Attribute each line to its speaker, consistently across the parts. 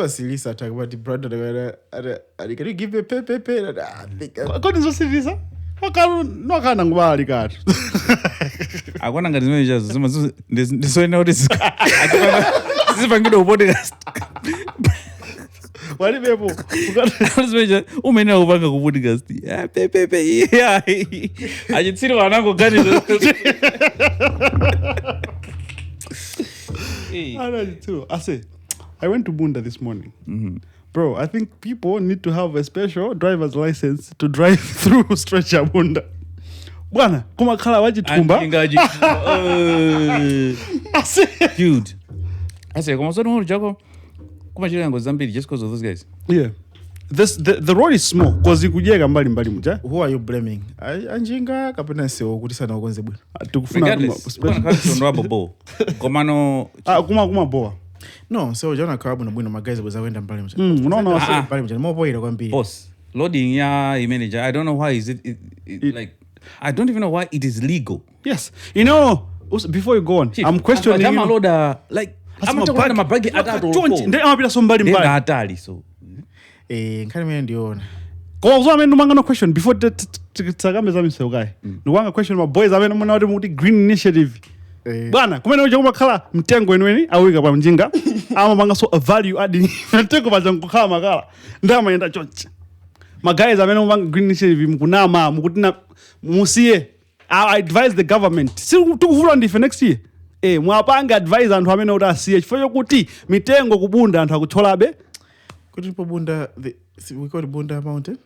Speaker 1: silisa talk about the brother can you give me pay
Speaker 2: Kodi zosilisa? Wakana ngubali kati.
Speaker 3: Akona ngati zimene chazo zima ndisoena kuti zivangidwa podcast.
Speaker 2: Wali bepo.
Speaker 3: Zimene umene upanga ku podcast. Pepe. Yeah. Achitsiri wanango gani.
Speaker 2: I say, I went to Bunda this morning. Bro, I think people need to have a special driver's license to drive through stretcher Bunda. Bwana, kumakhala wachitumba.
Speaker 3: Dude. I say, come on, so don't jako. Kumachira ngo zambiri just because of those guys.
Speaker 2: Yeah. The road is small because ikujeka mbali muja.
Speaker 1: Who are you blaming? Anjinga kapena sewo kuti sana ukonze bwino.
Speaker 2: Tukufuna
Speaker 3: special bobo. Komano
Speaker 2: kuma boa.
Speaker 1: No, so jana kabu na bwino magazi bozawenda mbali muja.
Speaker 2: Unaona
Speaker 1: mbali muja. Mo boyira kwambiri.
Speaker 3: Boss, loading ya manager. I don't know why is it like I don't even know why it is legal.
Speaker 2: Yes. You know, before you go on, I'm questioning you.
Speaker 3: I'm a loader like I'm talking about my bag at all.
Speaker 2: Ndio amapita so mbali.
Speaker 3: Ndio hatari so.
Speaker 1: Nkani mimi ndiona.
Speaker 2: Kwa uzo amene ndumanga no question before tsakambe zamisewu kai. Ndwanga question my boys amene muna kuti muti green initiative. Bwana, kumene uja kumakhala mtengo wenweni awika pa mjinga. Amapanga so a value adding. Mtengo paja nkukhala makala. Ndama yenda chonchi. My guys amene mupanga green initiative mkunama mukutina musiye. I advise the government. Si tukuvula ndife next year. Mwapanga advise anthu amene kuti asiye chifukwa kuti mitengo kubunda anthu akutholabe.
Speaker 1: Kuti po Bunda we call Bunda mountain.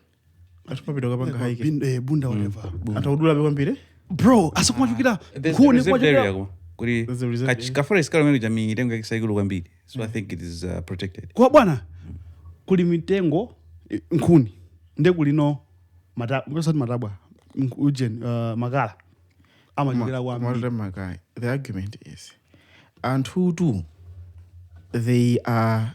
Speaker 1: Atupapita kapanga hike.
Speaker 2: Bunda whatever.
Speaker 1: Atawudula be kwambire.
Speaker 2: Bro, asikumachukira kuni
Speaker 3: kwa kuri kafore skalo mimi jamii mitengo yakisaikulu kwambiri. So I think it is protected.
Speaker 2: Kwa bwana kuli mitengo nkuni nde kulino matabwa ujen magala amachukira kwa
Speaker 1: magai. The argument is and who do they are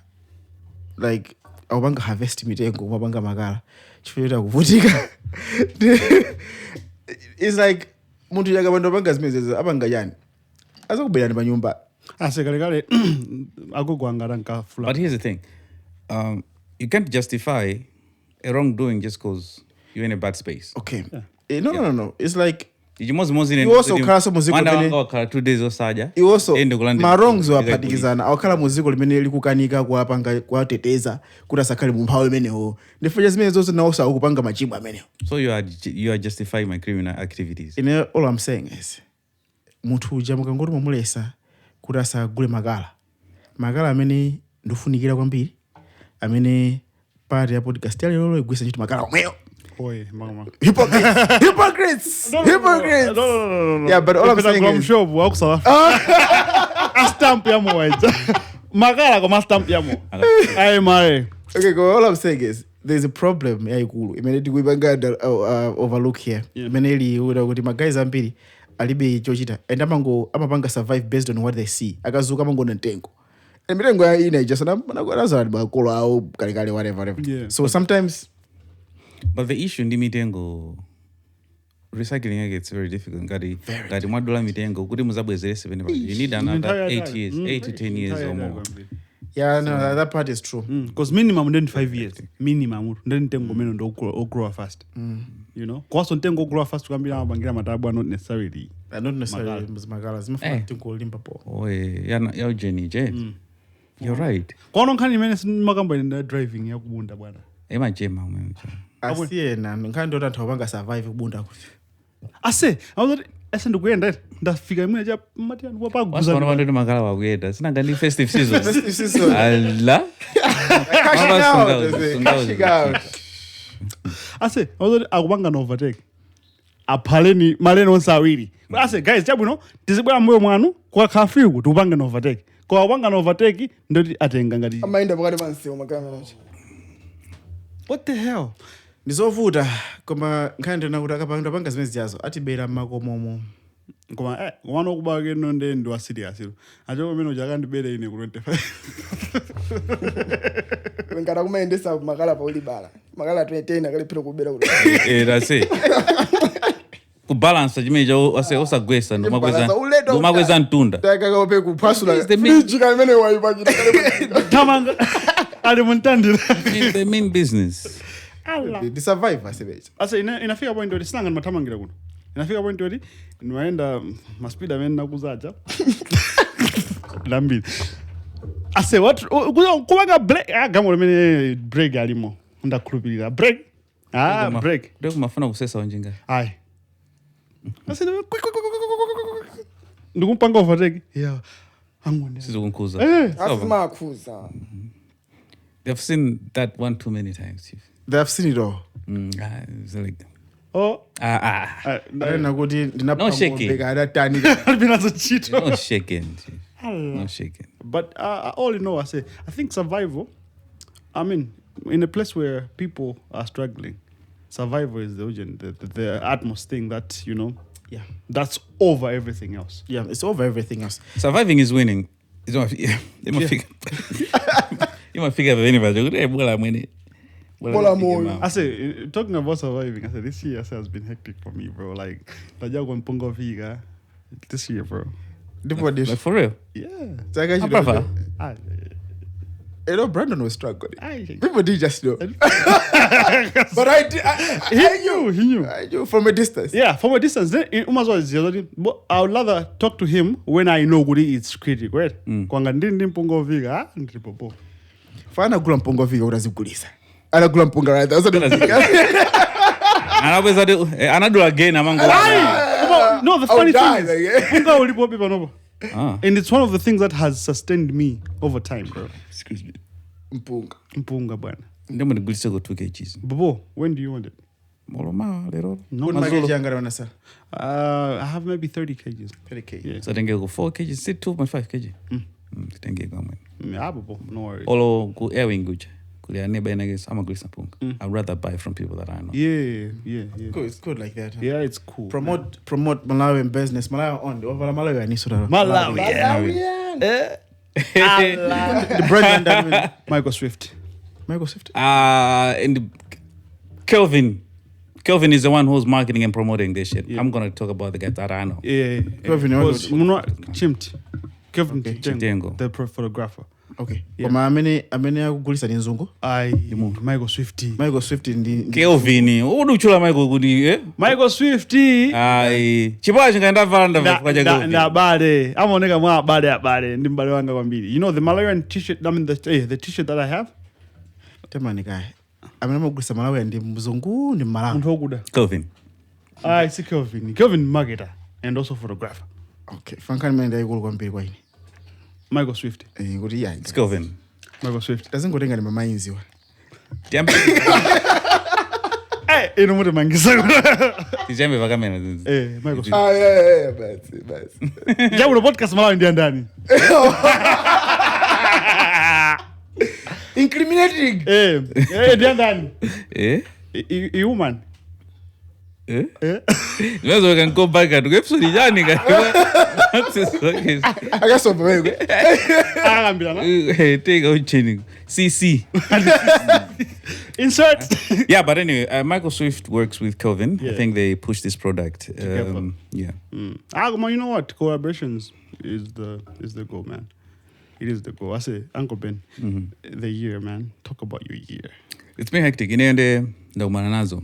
Speaker 1: like awanga harvest mitengo mabanga magala chifuyeta kuvutika. It's like muntu yaga bantu banga zimezeza abanga yani azakubeyani banyumba
Speaker 2: asekale agogwangara nkafula.
Speaker 3: But here's the thing, you can't justify a wrongdoing just because you're in a bad space.
Speaker 1: Okay. No. It's like
Speaker 3: you also
Speaker 1: kala muziko
Speaker 3: limene 2 days osaja.
Speaker 1: You also marongs wapatikizana awakala muziko limene likukanika kuapanga kuateteza kuti asakale mumphawo imenewo ndifuje zimene zonse nawosa ukupanga machimbo amenewo.
Speaker 3: So you are justifying my criminal activities.
Speaker 1: All I'm saying is munthu uja mukangoti momulesa kuti asagule makala amene ndofunikira kwambiri amene part ya podcast ya lero igwisa ntchito makala omweyo.
Speaker 2: Mama.
Speaker 1: Hypocrites.
Speaker 2: No.
Speaker 1: Yeah, but all I'm saying is
Speaker 2: shop wa South Africa. Stamp ya moja. Magala kwa stamp ya mo. Ai mare.
Speaker 1: Okay, all I'm saying is there's a problem ya ikulu. Imeneti kuibanga overlook here. Imeneli uda kuti magazi ambiri alibe chochita. And amapanga survive based on what they see. Akazuka mango ntengo. And mitengo ya ina just na bakolo au kalikale whatever.
Speaker 2: Yeah.
Speaker 1: So sometimes
Speaker 3: but the issue ndi mitengo recycling gets very difficult ngati mwadula mitengo kuti muzabwezere 7 you need another 8 years 8 to 10 years or more.
Speaker 1: Yeah, no, that part is true.
Speaker 2: Because minimum then 5 years. Minimum then mtengo meno ndo grow fast. You know? Kwa so mtengo grow fast kwambira mabangira matabwa not necessarily.
Speaker 1: Not necessarily magala. Zimafuna mtengo limpa po.
Speaker 3: Ya journey je. You're right.
Speaker 2: Kwa nonkani mene makamba enda driving ya kubunda bwana.
Speaker 3: Ema jema umeme.
Speaker 1: Asiyena nkhandi oti anthu akupanga survive kubunda kuti.
Speaker 2: Ase ndikuyenda ndafika imwe cha mati anu paguza.
Speaker 3: Wasona wandu makala wakuyenda. Sina ngani festive season.
Speaker 1: Festive season.
Speaker 3: Allah.
Speaker 1: Cashing out.
Speaker 2: Ase akupanga no overtake. Aphaleni maleno onse awiri. Ase guys chabwino tizibwera moyo mwanu kwa khafiu kuti upange no overtake. Kwa upanga no overtake ndoti atenga ngati.
Speaker 1: Amainda pakati pansewu makamera.
Speaker 2: What the hell?
Speaker 1: Ndizovuta koma nkhandi nakuti akapanga zimene zijazo atibera makomomo.
Speaker 2: Koma wano okubake nonde ndi wa serious. Acho kumene uja ndibere ine ku 25.
Speaker 4: Ngara kumaendesa makala pa ulibala. Makala 20 akali phira kubera kuti.
Speaker 3: That's it. Ku balance chimeja osagwesa ndumagweza ntunda.
Speaker 1: Taka kaope kuphasula.
Speaker 4: Fridge kamene waipakita.
Speaker 2: Tamanga. Ali muntandira.
Speaker 3: They mean business.
Speaker 1: The survivor sebeje.
Speaker 2: Asa inafika point oti sinanga mathamangira kuno. Inafika point oti niwaenda maspidi amene nakuzacha. Lambili. Ase what kubanga break gamo limene break alimo. Ndakhulupirira break. Break.
Speaker 3: Ndio mafuna kusesa wanjinga.
Speaker 2: Aye. Ase ndikumpanga overtake. Yeah. Angone.
Speaker 3: Sizokunkuza.
Speaker 4: Asimakhuza.
Speaker 3: They've seen that one too many times, Chief.
Speaker 1: They have seen it all.
Speaker 3: It's like
Speaker 2: Oh.
Speaker 1: Arena kuti
Speaker 3: No shaking.
Speaker 1: ndinapanga adatani.
Speaker 2: Albina so cheat.
Speaker 3: no shaking, Chief. No shaking.
Speaker 2: But all in all, I think survival. I mean, in a place where people are struggling, survival is the utmost thing that
Speaker 1: Yeah.
Speaker 2: that's over everything else.
Speaker 1: Yeah, it's over everything else.
Speaker 3: Surviving is winning. It's not. You might figure out anybody. Bola
Speaker 4: moyo.
Speaker 2: I say, talking about surviving, I said this year has been hectic for me, bro. Like, this year, bro.
Speaker 3: Like for real.
Speaker 2: Yeah.
Speaker 1: You know, Brandon was struggling.
Speaker 2: He
Speaker 1: People did just know. But I
Speaker 2: knew.
Speaker 1: I knew from a distance.
Speaker 2: Yeah, from a distance. Then but I would rather talk to him when I know Gudi it's critical, right? Kwanga ndindi mpungo viga, ndipopo.
Speaker 1: Fana kula mpungo viga utazigulisa. Ana kula mpunga right.
Speaker 3: Another again among
Speaker 2: No, the funny thing is, mpunga ulipo people no. And it's one of the things that has sustained me over time, bro.
Speaker 3: Excuse me.
Speaker 2: Mpunga bwana.
Speaker 3: Ndio mnigulisa go 2 kgs.
Speaker 2: Bobo, when do you want it?
Speaker 3: Moloma lero.
Speaker 2: No, I have maybe 30 kgs.
Speaker 1: 30 kg.
Speaker 3: Yeah. So then go 4 kg, sit 2.5 kg. Then go man.
Speaker 2: Yeah, bobo, no worries.
Speaker 3: Olo go airwing guja. Kulia neba inagesa ama gulisa mpunga. I'd rather buy from people that I know.
Speaker 2: Yeah.
Speaker 1: Cool, it's good like that. Huh?
Speaker 2: Yeah, it's cool.
Speaker 1: Promote Malawian business. Malawi on the over Malawi ni sura.
Speaker 2: Malawi.
Speaker 1: The brand that
Speaker 2: Michael Swift.
Speaker 3: And Kelvin is the one who's marketing and promoting this shit. Yeah. I'm gonna talk about the guy that I know.
Speaker 2: Yeah. Kelvin
Speaker 3: Chimti.
Speaker 2: The photographer.
Speaker 1: Okay. Koma amene akugulisa ni nzungu?
Speaker 2: Michael Swift
Speaker 3: ndi Kelvin. Uduchula Michael kudi
Speaker 2: Michael Swift.
Speaker 3: Chipachi ngaenda varanda vakuja
Speaker 2: na bale. Amaoneka mwa bale ndi mbale wanga kwambiri. You know the Malawian t-shirt, I mean the t-shirt that I have?
Speaker 1: Temani guy. Amene amagulisa Malawi ndi mzungu ndi Malawi.
Speaker 2: Muntu okuda.
Speaker 3: Kelvin.
Speaker 2: It's Kelvin. Kelvin marketer and also photographer.
Speaker 1: Okay. Fankani mende ayikulu kwambiri kwa ini.
Speaker 2: Michael Swift.
Speaker 1: Ngoti yeah.
Speaker 3: It's Kelvin.
Speaker 2: Michael Swift.
Speaker 1: Doesn't go tenga ni mama inziwa.
Speaker 3: Jambe.
Speaker 2: Ino mude mangisa.
Speaker 3: Jambe vakamena.
Speaker 2: Michael Swift.
Speaker 4: Yeah, basi.
Speaker 2: Jabu podcast Malawi ndi ndani.
Speaker 4: Incriminating.
Speaker 2: Ndi ndani. Human.
Speaker 3: Unaweza we can go back at episode jani
Speaker 1: Akasopa wewe.
Speaker 3: Take out chaining. CC.
Speaker 2: Insert.
Speaker 3: Yeah, but anyway, Michael Swift works with Kelvin.
Speaker 2: Yeah.
Speaker 3: I think they push this product. Yeah.
Speaker 2: You know what? Collaborations is the goal, man. It is the goal. I say, Uncle Ben, the year, man. Talk about your year.
Speaker 3: It's been hectic. Inaende ndo mananazo.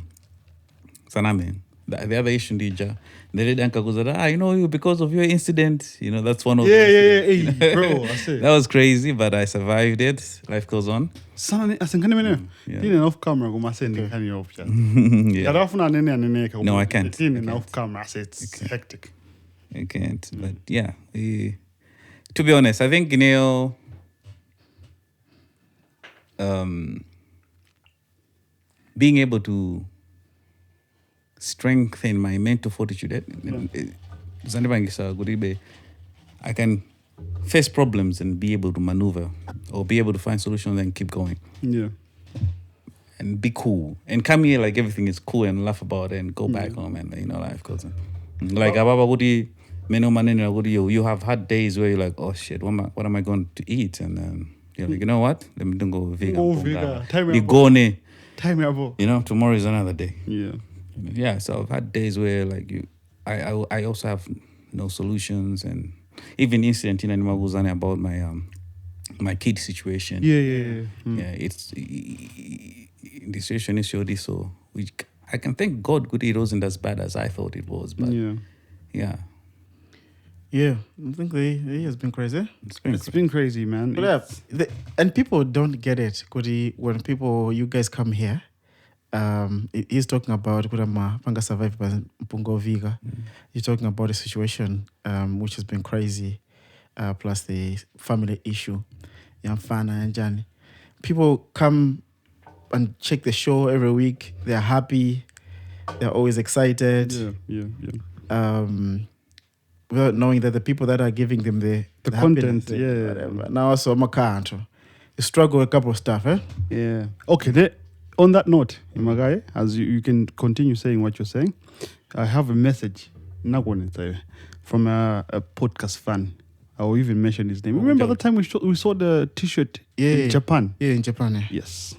Speaker 3: Saname. The other issue DJ. They did you because of your incident, that's one of
Speaker 2: Yeah, bro. I say.
Speaker 3: That was crazy, but I survived it. Life goes on.
Speaker 2: Off camera, go send off.
Speaker 3: Yeah.
Speaker 2: No,
Speaker 3: I can't.
Speaker 2: Off camera, I say it's hectic.
Speaker 3: I can't. But yeah. To be honest, I think being able to strengthen my mental fortitude. I can face problems and be able to maneuver or be able to find solutions and keep going.
Speaker 2: Yeah.
Speaker 3: And be cool. And come here like everything is cool and laugh about it and go back home and life goes on. Like you have had days where you're like, oh shit, what am I going to eat? And then you're like, you know what? Let me go vegan. Tomorrow is another day.
Speaker 2: Yeah.
Speaker 3: Yeah, so I've had days where I also have no solutions, and even incident in Maguzani about my my kid situation.
Speaker 2: Yeah.
Speaker 3: It's the situation is surely so. I can thank God, good, it wasn't as bad as I thought it was. But yeah.
Speaker 1: Yeah, I think the year has been crazy.
Speaker 2: It's been crazy, man.
Speaker 1: But and people don't get it. Kudi, when you guys come here, he's talking about Kurama Panga survive by Mpungo Viga. He's talking about a situation which has been crazy, plus the family issue. Yamfana and Johnny. People come and check the show every week. They're happy. They're always excited.
Speaker 2: Yeah.
Speaker 1: Without knowing that the people that are giving them the
Speaker 2: content,
Speaker 1: whatever. Now also I'm a can't. You struggle with a couple of stuff, eh?
Speaker 2: Yeah. Okay. On that note, Imagai, as you can continue saying what you're saying, I have a message. From a podcast fan. I will even mention his name. Remember the time we saw the T-shirt in Japan?
Speaker 1: Yeah, in Japan. Yeah.
Speaker 2: Yes.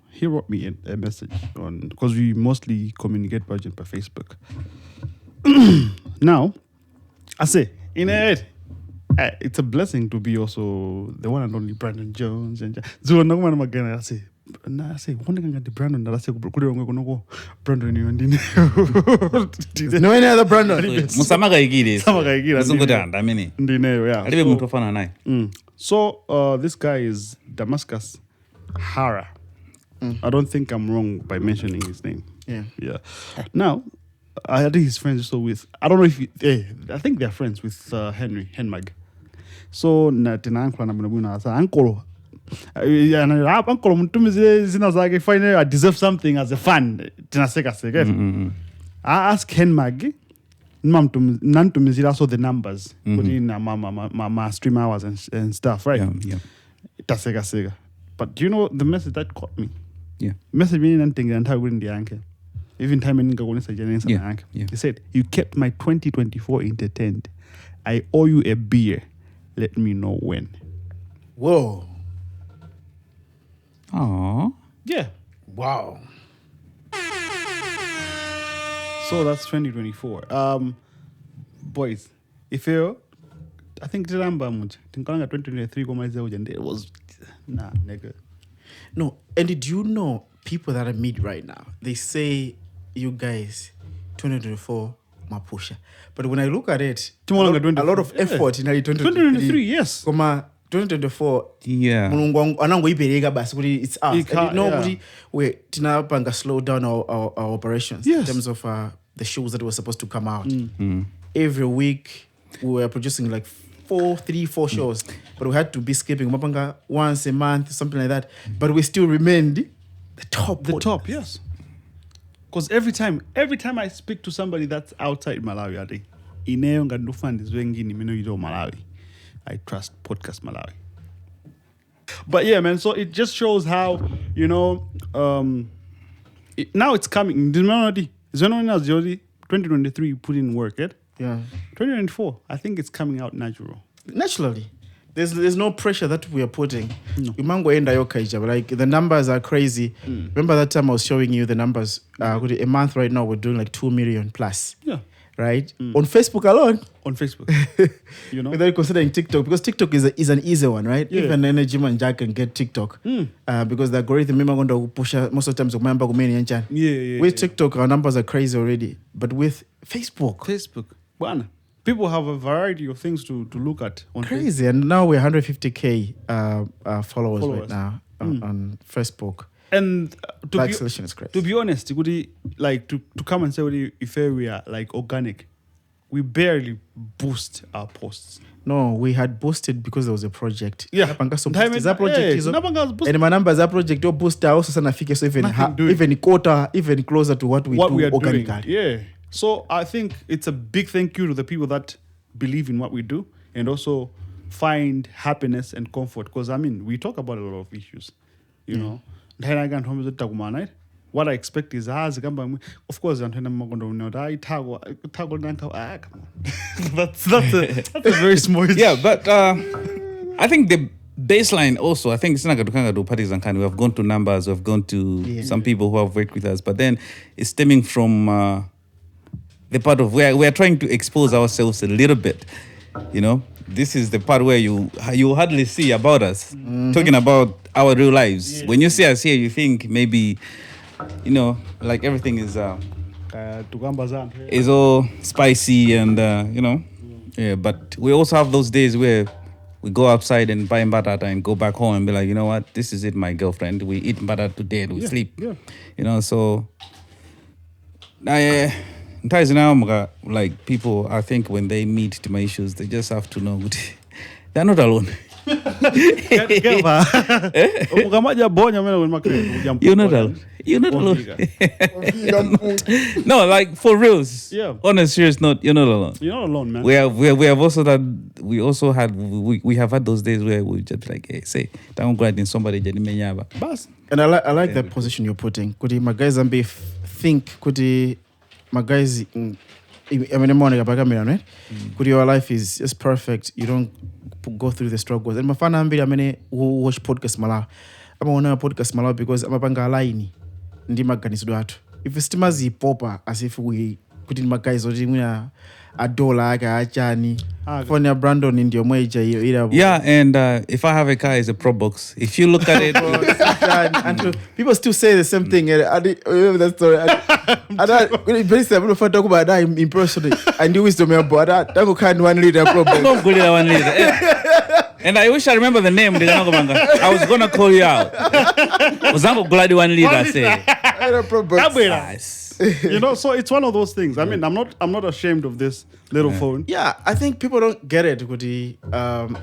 Speaker 2: He wrote me a message because we mostly communicate by Facebook. Now, I say, in it, it's a blessing to be also the one and only Brandon Jones. And I say, one thing the Brandon that I say, Brandon, you and
Speaker 1: no any other Brandon.
Speaker 3: Musamaga igiri.
Speaker 2: So this guy is Damascus Hara. I don't think I'm wrong by mentioning his name. Yeah. Now, I think he's friends also with, I don't know if I think they're friends with Henmag. So uncle finally I deserve something as a fan. I asked Henmag also the numbers put in my stream hours and stuff, right?
Speaker 3: Yeah.
Speaker 2: But do you know the message that caught me?
Speaker 3: Yeah.
Speaker 2: Message meaning anything and how in the anchor. Even time in Gagonesa He said, "You kept my 2024 entertained. I owe you a beer. Let me know when."
Speaker 1: Whoa.
Speaker 3: Aww.
Speaker 2: Yeah.
Speaker 1: Wow.
Speaker 2: So that's 2024. Boys, if you, I think the number much. 2023 it was nah, nigga.
Speaker 1: No, and did you know people that I meet right now? They say you guys 2024 mapusha, but when I look at it, a lot of effort in
Speaker 2: 2023. Yes.
Speaker 1: 2024.
Speaker 3: Yeah.
Speaker 1: It's us. Nobody we tinapanga slow down our operations in terms of the shows that were supposed to come out. Every week we were producing like 4 shows, but we had to be skipping mapanga once a month, something like that. But we still remained the top.
Speaker 2: The top, yes. Because every time I speak to somebody that's outside Malawi, I think Malawi. I trust Podcastmalawi. But yeah, man, so it just shows how, now it's coming. 2023 put in work, yeah?
Speaker 1: Yeah.
Speaker 2: 2024, I think it's coming out
Speaker 1: naturally. There's no pressure that we are putting.
Speaker 2: No.
Speaker 1: Like the numbers are crazy. Remember that time I was showing you the numbers? A month right now we're doing like 2 million plus.
Speaker 2: Yeah.
Speaker 1: Right? On Facebook alone.
Speaker 2: On Facebook.
Speaker 1: Without considering TikTok, because TikTok is an easy one, right?
Speaker 2: Yeah.
Speaker 1: Even Energy and Jack can get TikTok. Because the algorithm is going to push most of the times with TikTok our numbers are crazy already. But with Facebook.
Speaker 2: People have a variety of things to look at on
Speaker 1: crazy. Facebook. And now we're 150k followers right now on Facebook.
Speaker 2: And
Speaker 1: selection is crazy.
Speaker 2: To be honest, like to come and say if we are like organic, we barely boost our posts.
Speaker 1: No, we had boosted because there was a project.
Speaker 2: Yeah.
Speaker 1: And my numbers are project or booster also so even quarter, even closer to what we do organically.
Speaker 2: Yeah. So I think it's a big thank you to the people that believe in what we do and also find happiness and comfort. Because we talk about a lot of issues, you know. What I expect is of course that's a very small.
Speaker 3: Yeah, but I think the baseline also, I think it's not going to do parties and kind. We have gone to numbers, we've gone to some people who have worked with us, but then it's stemming from the part of where we are trying to expose ourselves a little bit, this is the part where you hardly see about us talking about our real lives. When you see us here, you think maybe, like everything is all spicy and yeah. But we also have those days where we go outside and buy mbatata and go back home and be like, you know what, this is it, my girlfriend. We eat mbatata today and we sleep. Yeah. So. Like people, I think when they meet to my issues, they just have to know they're not alone. You're not alone. You're not alone. No, like for reals. Yeah. On a serious note, you're not alone.
Speaker 2: You're not alone, man.
Speaker 3: We have had those days where we just like, hey, say, don't go in somebody.
Speaker 1: And I like that position you're putting. Could my guys think could my guys right? Could your life is just perfect. You don't go through the struggles. And my fan who watch Podcastmalawi. I'm on Podcastmalawi because I'm a banga line. If it's still popper as if we put in my guys or a dollar achani for Brandon in your major.
Speaker 3: Yeah, and if I have a car, it's a Pro Box. If you look at it,
Speaker 1: and people still say the same thing. I remember that story. I very simple for talk about that in person. I knew wisdom about that. That go kind 1 liter Pro Box.
Speaker 3: Don't go to 1 liter. And I wish I remember the name. I was gonna call you out. Was Uncle Glad 1 liter? I say.
Speaker 1: Pro Box.
Speaker 3: Nice.
Speaker 2: So it's one of those things. I mean, I'm not ashamed of this little phone.
Speaker 1: Yeah, I think people don't get it, Kuti.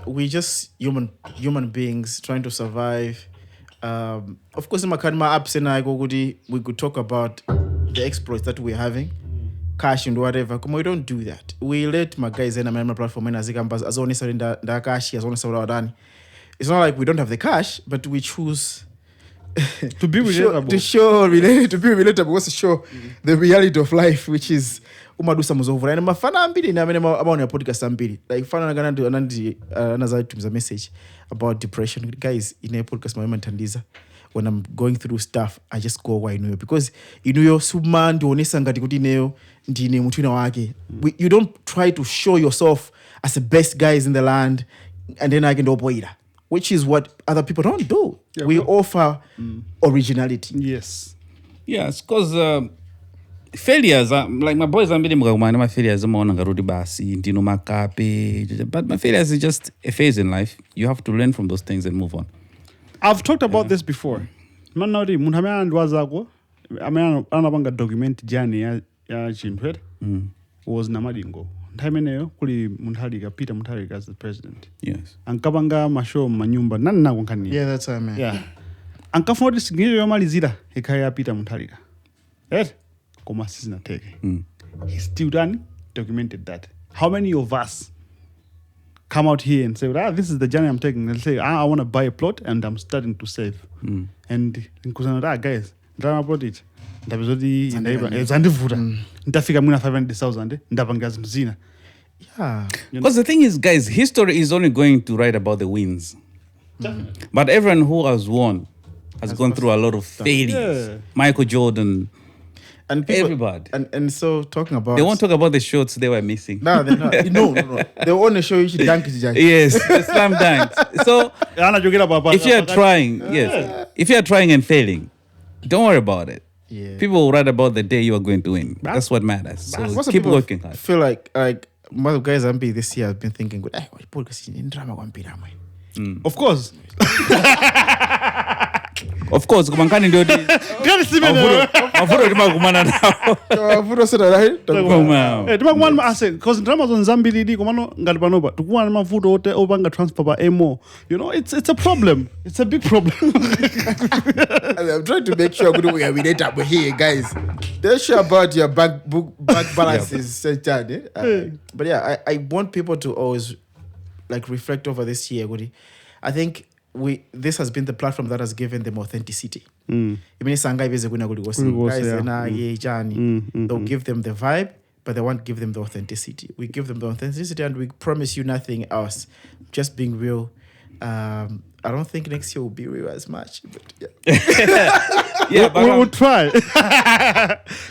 Speaker 1: We just human beings trying to survive. Of course, in my apps and I go, Kuti, we could talk about the exploits that we're having, cash and whatever. Come, we don't do that. We let my guys in my platform and as only selling the cash, as only selling. It's not like we don't have the cash, but we choose.
Speaker 2: To be relatable.
Speaker 1: To be relatable was to show the reality of life, which is umadusa muzovura. And mafana ambili na about your podcast ambili. Like fana nagana do another to a message about depression. Guys, in a podcast Tandiza, when I'm going through stuff, I just go why because your subman do onisanga tikutine ndine mutuna wake. You don't try to show yourself as the best guys in the land and then I can do boida. Which is what other people don't do. Yeah, we offer originality.
Speaker 2: Yes.
Speaker 3: Yes, because failures, like my boys, I'm my failures, but my failures is just a phase in life. You have to learn from those things and move on.
Speaker 2: I've talked about this before. Manori, munhamea ndwazako, anabanga document jani ya chintwet was namadingo. Ntaimeneyo kuli Munthalika Peter Munthalika as the president.
Speaker 3: Yes.
Speaker 2: Ankabanga mashow manyumba nana kwankani.
Speaker 1: Yeah, that's right, man.
Speaker 2: Yeah. Ankafuna sigiro yomalizira ekaya Peter Munthalika. Koma sisina teke. He still documented that. How many of us come out here and say, this is the journey I'm taking. They'll say, I want to buy a plot and I'm starting to save. And nkuzana guys, drama about it. Ndafika mwina 500,000 ndapangaza mzina.
Speaker 1: Yeah.
Speaker 3: Because the thing is, guys, history is only going to write about the wins.
Speaker 2: Definitely.
Speaker 3: But everyone who has won has gone through a lot of failures. Yeah. Michael Jordan.
Speaker 1: And people,
Speaker 3: everybody.
Speaker 1: And so talking about...
Speaker 3: They won't talk about the shots they were missing.
Speaker 1: No, they're not. No. They want to show you dunk it.
Speaker 3: Yes, the slam dunks. So, if you're trying, if you're trying and failing, don't worry about it.
Speaker 1: Yeah.
Speaker 3: People will write about the day you are going to win. That's what matters. So keep working hard.
Speaker 1: I feel like my guys this year have been thinking,
Speaker 2: of course.
Speaker 3: Of course, kumankani ndio di.
Speaker 2: Gani simene.
Speaker 3: Mavuto timakumana nao.
Speaker 1: Mavuto sasa right?
Speaker 2: Timakumana ase because drama zon Zambia di kumano ngati panopa. Tukuwana mavuto ote opanga transfer pa emo. It's a problem. It's a big problem.
Speaker 1: I'm trying to make sure we are relatable here, guys. They're sure about your bank balances, but yeah, I want people to always like reflect over this year. I think this has been the platform that has given them authenticity. They'll give them the vibe, but they won't give them the authenticity. We give them the authenticity and we promise you nothing else. Just being real. I don't think next year will be real as much, but yeah.
Speaker 2: But we'll try.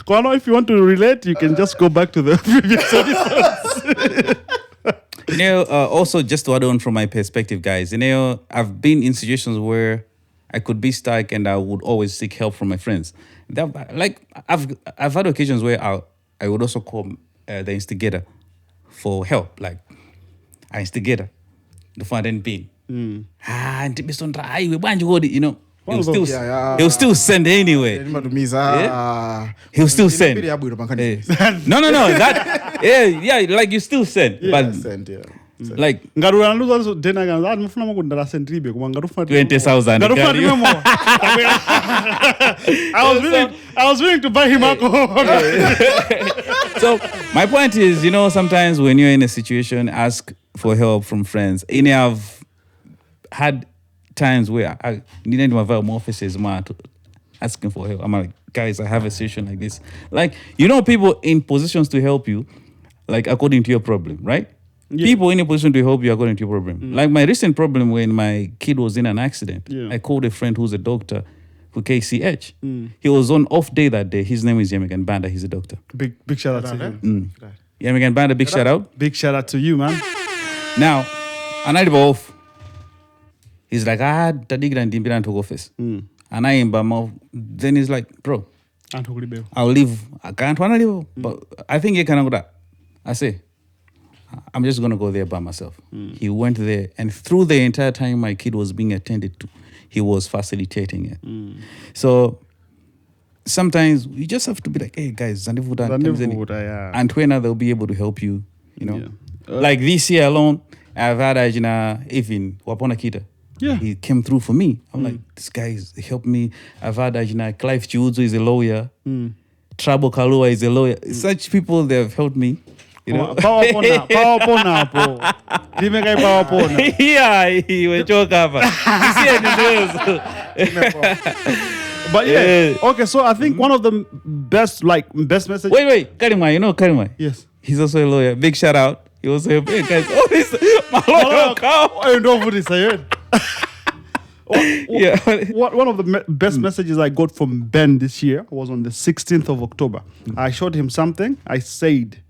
Speaker 2: Kwano, if you want to relate, you can just go back to the previous episodes.
Speaker 3: Also just to add on from my perspective, guys, I've been in situations where I could be stuck and I would always seek help from my friends. I've had occasions where I would also call the instigator for help. Like, I instigator, the fund and pin. He'll still send anyway. He'll still send. No. That like you still send. But like
Speaker 2: ngarura nduzo dena ganza mfuna makundara sendribe kuma ngarufa
Speaker 3: 20,000.
Speaker 2: I was willing to buy him alcohol.
Speaker 3: So my point is, sometimes when you're in a situation, ask for help from friends. I've had times where I needed my offices asking for help. I'm like, guys, I have a situation like this. Like, people in positions to help you, like according to your problem, right? Yeah. People in a position to help you according to your problem. Like my recent problem when my kid was in an accident, I called a friend who's a doctor for KCH. He was on off day that day. His name is Yemigan Banda. He's a doctor.
Speaker 2: Big shout out to him.
Speaker 3: Yemigan Banda, big shout out.
Speaker 2: Big shout out to you, man.
Speaker 3: Now, a night off. He's like, I had Tadigra and Dimbiran to office. And I am by then he's like, bro, I'll leave. I can't want to leave. But I think you can go that. I say, I'm just going to go there by myself. He went there, and through the entire time my kid was being attended to, he was facilitating it. So sometimes you just have to be like, hey guys, and when they'll be able to help you, like this year alone, I've had even Wapona Kita.
Speaker 2: Yeah.
Speaker 3: He came through for me. I'm like, this guy helped me. I've had Clive Chiuzo is a lawyer. Trabo Kalua is a lawyer. Such people, they've helped me.
Speaker 2: Power pona, bro. Power pona.
Speaker 3: Yeah, he went choke up.
Speaker 2: But yeah, okay. So I think one of the best messages.
Speaker 3: Wait, Karima, Karima.
Speaker 2: Yes,
Speaker 3: he's also a lawyer. Big shout out. He was a big guys. Oh, this my lawyer.
Speaker 2: I don't know what he said. One of the best messages I got from Ben this year was on the 16th of October. I showed him something. I said,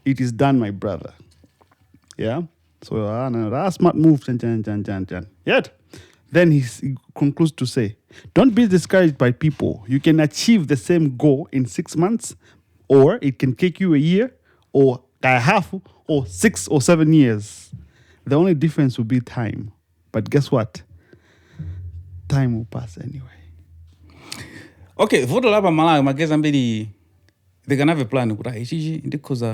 Speaker 2: "It is done, my brother." Yeah. So that's smart move. Yet, then he concludes to say, "Don't be discouraged by people. You can achieve the same goal in 6 months, or it can take you a year, or a half, or 6 or 7 years. The only difference will be time. But guess what? Time will pass anyway."
Speaker 3: Okay, for the lab of Malawi, my guess they can have a plan. Because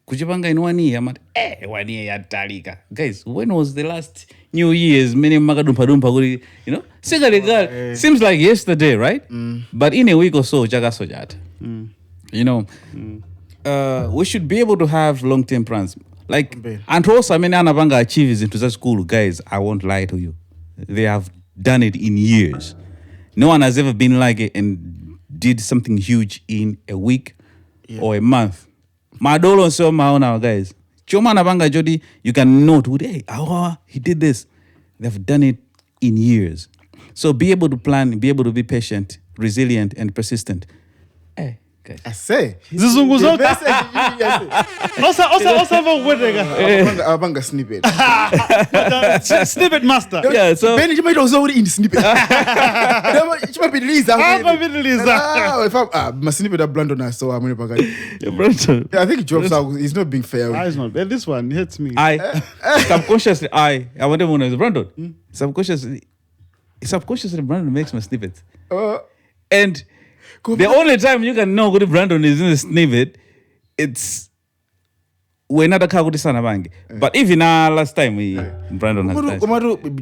Speaker 3: Kujipanga in 1 year, 1 year ya talika. Guys, when was the last New Year's? Many magadumpa, seems like yesterday, right? But in a week or so, jaga sojat. We should be able to have long-term plans. Like, and also, Anabanga achieves into that school, guys, I won't lie to you. They have done it in years. No one has ever been like it and did something huge in a week or a month. Madolo so maona, guys. Choma Nabanga Jodi, you can note, hey, he did this. They've done it in years. So be able to plan, be able to be patient, resilient, and persistent. Hey, guys.
Speaker 1: I say.
Speaker 2: Zizungu zote. Osa
Speaker 1: Abanga snippet.
Speaker 2: Snippet master.
Speaker 3: Yeah, so
Speaker 1: Ben you might also in snippet. My snippet are blunt on us, so I'm going to I think Geoff is not being fair.
Speaker 2: It's not. This one hits me.
Speaker 3: Subconsciously, I want to know Brandon. Subconsciously, Brandon makes my snippets. And the only time you can know what Brandon is in the snippet, it's when not a Kaguti Sanabangi. But even last time, Brandon has died.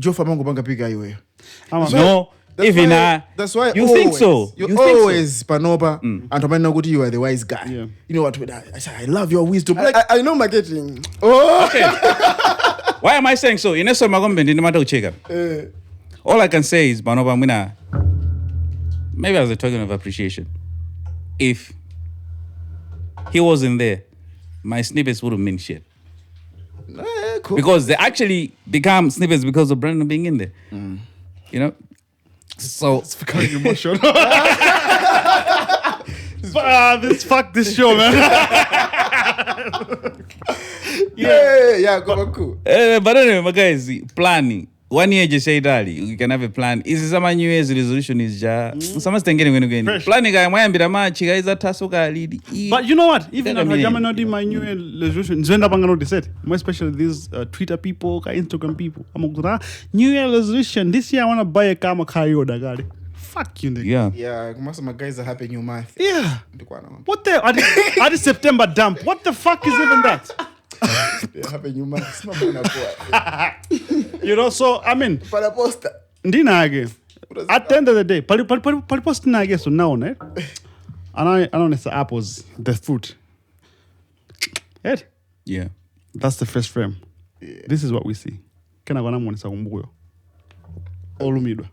Speaker 1: Geoff Amango Banga Piga.
Speaker 3: No, even
Speaker 1: that's why
Speaker 3: you think so.
Speaker 1: You always Panoba and Tomanagoti, you are the wise guy.
Speaker 2: Yeah.
Speaker 1: You know what? I love your wisdom.
Speaker 4: I know marketing.
Speaker 3: Okay. Why am I saying so? In a Magombe, no matter check. All I can say is Panoba Mina. Maybe as a token of appreciation. If he wasn't there, my snippets wouldn't mean shit.
Speaker 1: Cool.
Speaker 3: Because they actually become snippets because of Brandon being in there. So
Speaker 2: It's becoming emotional. Fuck this show, man.
Speaker 1: Yeah, come on, cool.
Speaker 3: But anyway, my guys, planning. 1 year just say that you can have a plan. Is some New Year's resolution is some thinking when again. Planning guy might be the match guys that tasoka lead.
Speaker 2: But you know what? Even if I'm not in my New Year resolution, more especially these Twitter people, Instagram people. I'm like, New Year resolution. This year I want to buy a car, Dagari. Fuck you, nigga.
Speaker 1: Yeah, most of my guys are happy new month.
Speaker 2: Yeah. What the? Are the September dump? What the fuck is even that?
Speaker 1: Happy new month. It's not gonna go.
Speaker 2: You know, so I mean,
Speaker 4: Para posta.
Speaker 2: Ndina again. At the end of the day, pali post na again so now, ne? I don't know it's the apples, the fruit. Ed?
Speaker 3: Yeah.
Speaker 2: That's the first frame.
Speaker 1: Yeah.
Speaker 2: This is what we see. Kena gona mwana sa kumbuyo. Olumidwa.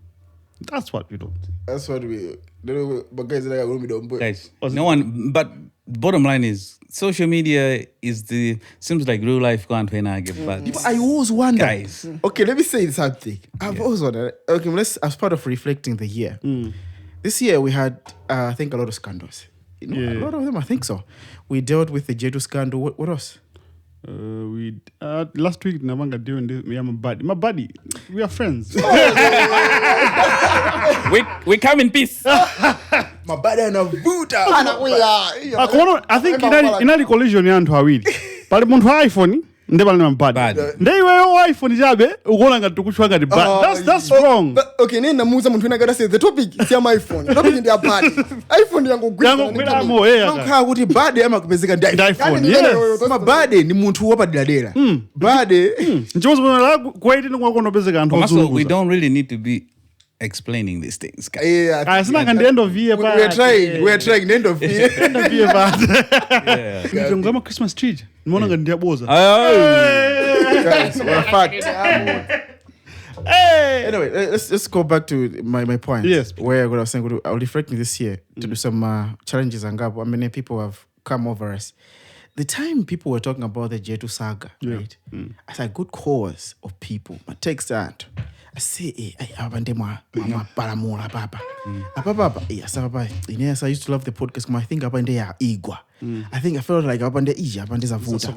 Speaker 2: That's what we do.
Speaker 1: That's what we. But guys, like, we don't.
Speaker 3: Guys, no one. But bottom line is, social media seems like real life can't win again. But
Speaker 1: I always wonder.
Speaker 3: guys,
Speaker 1: Okay, let me say something. I've always wondered. Okay, as part of reflecting the year, this year we had, I think, a lot of scandals. You know, a lot of them, I think so. We dealt with the J2 scandal. What else?
Speaker 2: We last week Navanga doing this. Me and my buddy. We are friends.
Speaker 3: we come in peace.
Speaker 1: My body and a Buddha.
Speaker 2: I think in a collision yantu hawili. Pale muntu wa iPhone ndeba na bad. Ndeiwe iPhone jabe ukolanga tukushwanga di bad. That's wrong.
Speaker 4: Okay, nina muza muntu nagada say the topic is my iPhone. The topic ndi bad. iPhone yangu
Speaker 2: Kwela mo yeah.
Speaker 1: Nokha kuti bad ama kupezeka ndi
Speaker 2: iPhone. Yes.
Speaker 1: Ma bad ni muntu wopadadera. Bad.
Speaker 2: Njozo bona kwaiti ngwako nopezeka anthu
Speaker 3: Also, we don't really need to be explaining these things, guys.
Speaker 1: Yeah.
Speaker 2: It's not at the end of year.
Speaker 1: We're trying. The end of year.
Speaker 2: End of year, but.
Speaker 3: Yeah.
Speaker 2: Ngoma Christmas tree. Mbona ngandiyaboza.
Speaker 1: Guys, we're fact.
Speaker 2: Hey.
Speaker 1: Anyway, let's go back to my point.
Speaker 2: Yes.
Speaker 1: Where I was saying, I was reflecting this year to do some challenges and gap. I mean, people have come over us. The time people were talking about the J Saga, right? I said, good cause of people. My text that. I say, abande mama paramula papa. Papa, yes, papa. Yes, I used to love the podcast. I think abande ya igwa. I felt like abande ija, abande zavuta.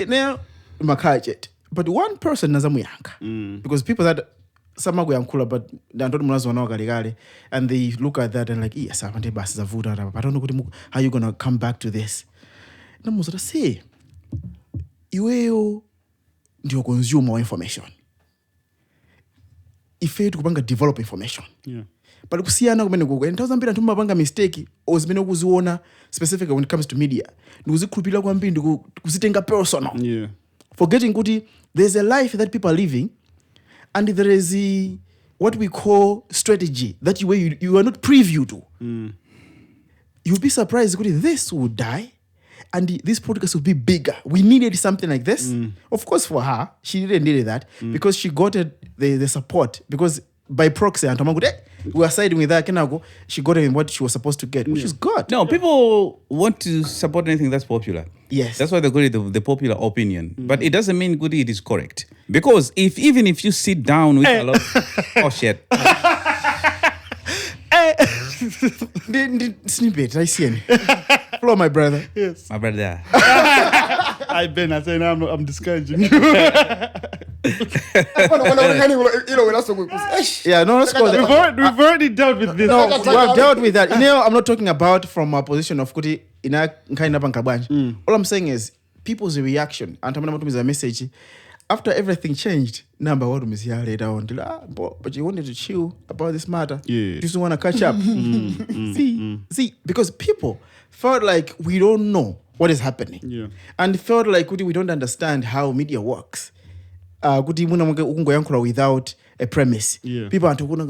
Speaker 1: Now, makajet. But one person nazamuyanga. Because people that some are yankula, but they don't know galigale, and they look at that and like, yes, abande bas zavuta. I don't know how you gonna come back to this. Na muzara say, iweo ndio consume more information. Ife tukupanga develop information.
Speaker 2: Yeah.
Speaker 1: But kusiyana kumene kuko. Nthawi zambiri anthu mapanga mistake or zimene ukuziona specifically when it comes to media. Ndikuzikhulupirira kwambiri ndikuzitenga personal.
Speaker 2: Yeah.
Speaker 1: Forgetting kuti there's a life that people are living and there is what we call strategy that you are not privy to. You'll be surprised kuti this will die and this podcast will be bigger. We needed something like this. Of course, for her, she didn't need that because she got the support. Because by proxy, and we were siding with her. She got what she was supposed to get, which is good.
Speaker 3: No, people want to support anything that's popular.
Speaker 1: Yes.
Speaker 3: That's why they call it the popular opinion. But it doesn't mean good it is correct. Because even if you sit down with a lot oh shit.
Speaker 1: The snippet, I see it. Hello, my brother.
Speaker 2: Yes.
Speaker 3: My brother.
Speaker 2: I say now I'm discouraging you.
Speaker 1: Yeah, no, let's go there.
Speaker 2: We've already dealt with this.
Speaker 1: No, we have dealt with that. You know, I'm not talking about from a position of kuti ina kind of all I'm saying is people's reaction. And I'm going to a message. After everything changed, number one was here later on. But you wanted to chill about this matter.
Speaker 2: Yeah.
Speaker 1: You just want to catch up. See, because people felt like we don't know what is happening.
Speaker 2: Yeah.
Speaker 1: And felt like we don't understand how media works. Without a premise.
Speaker 2: Yeah.
Speaker 1: People are talking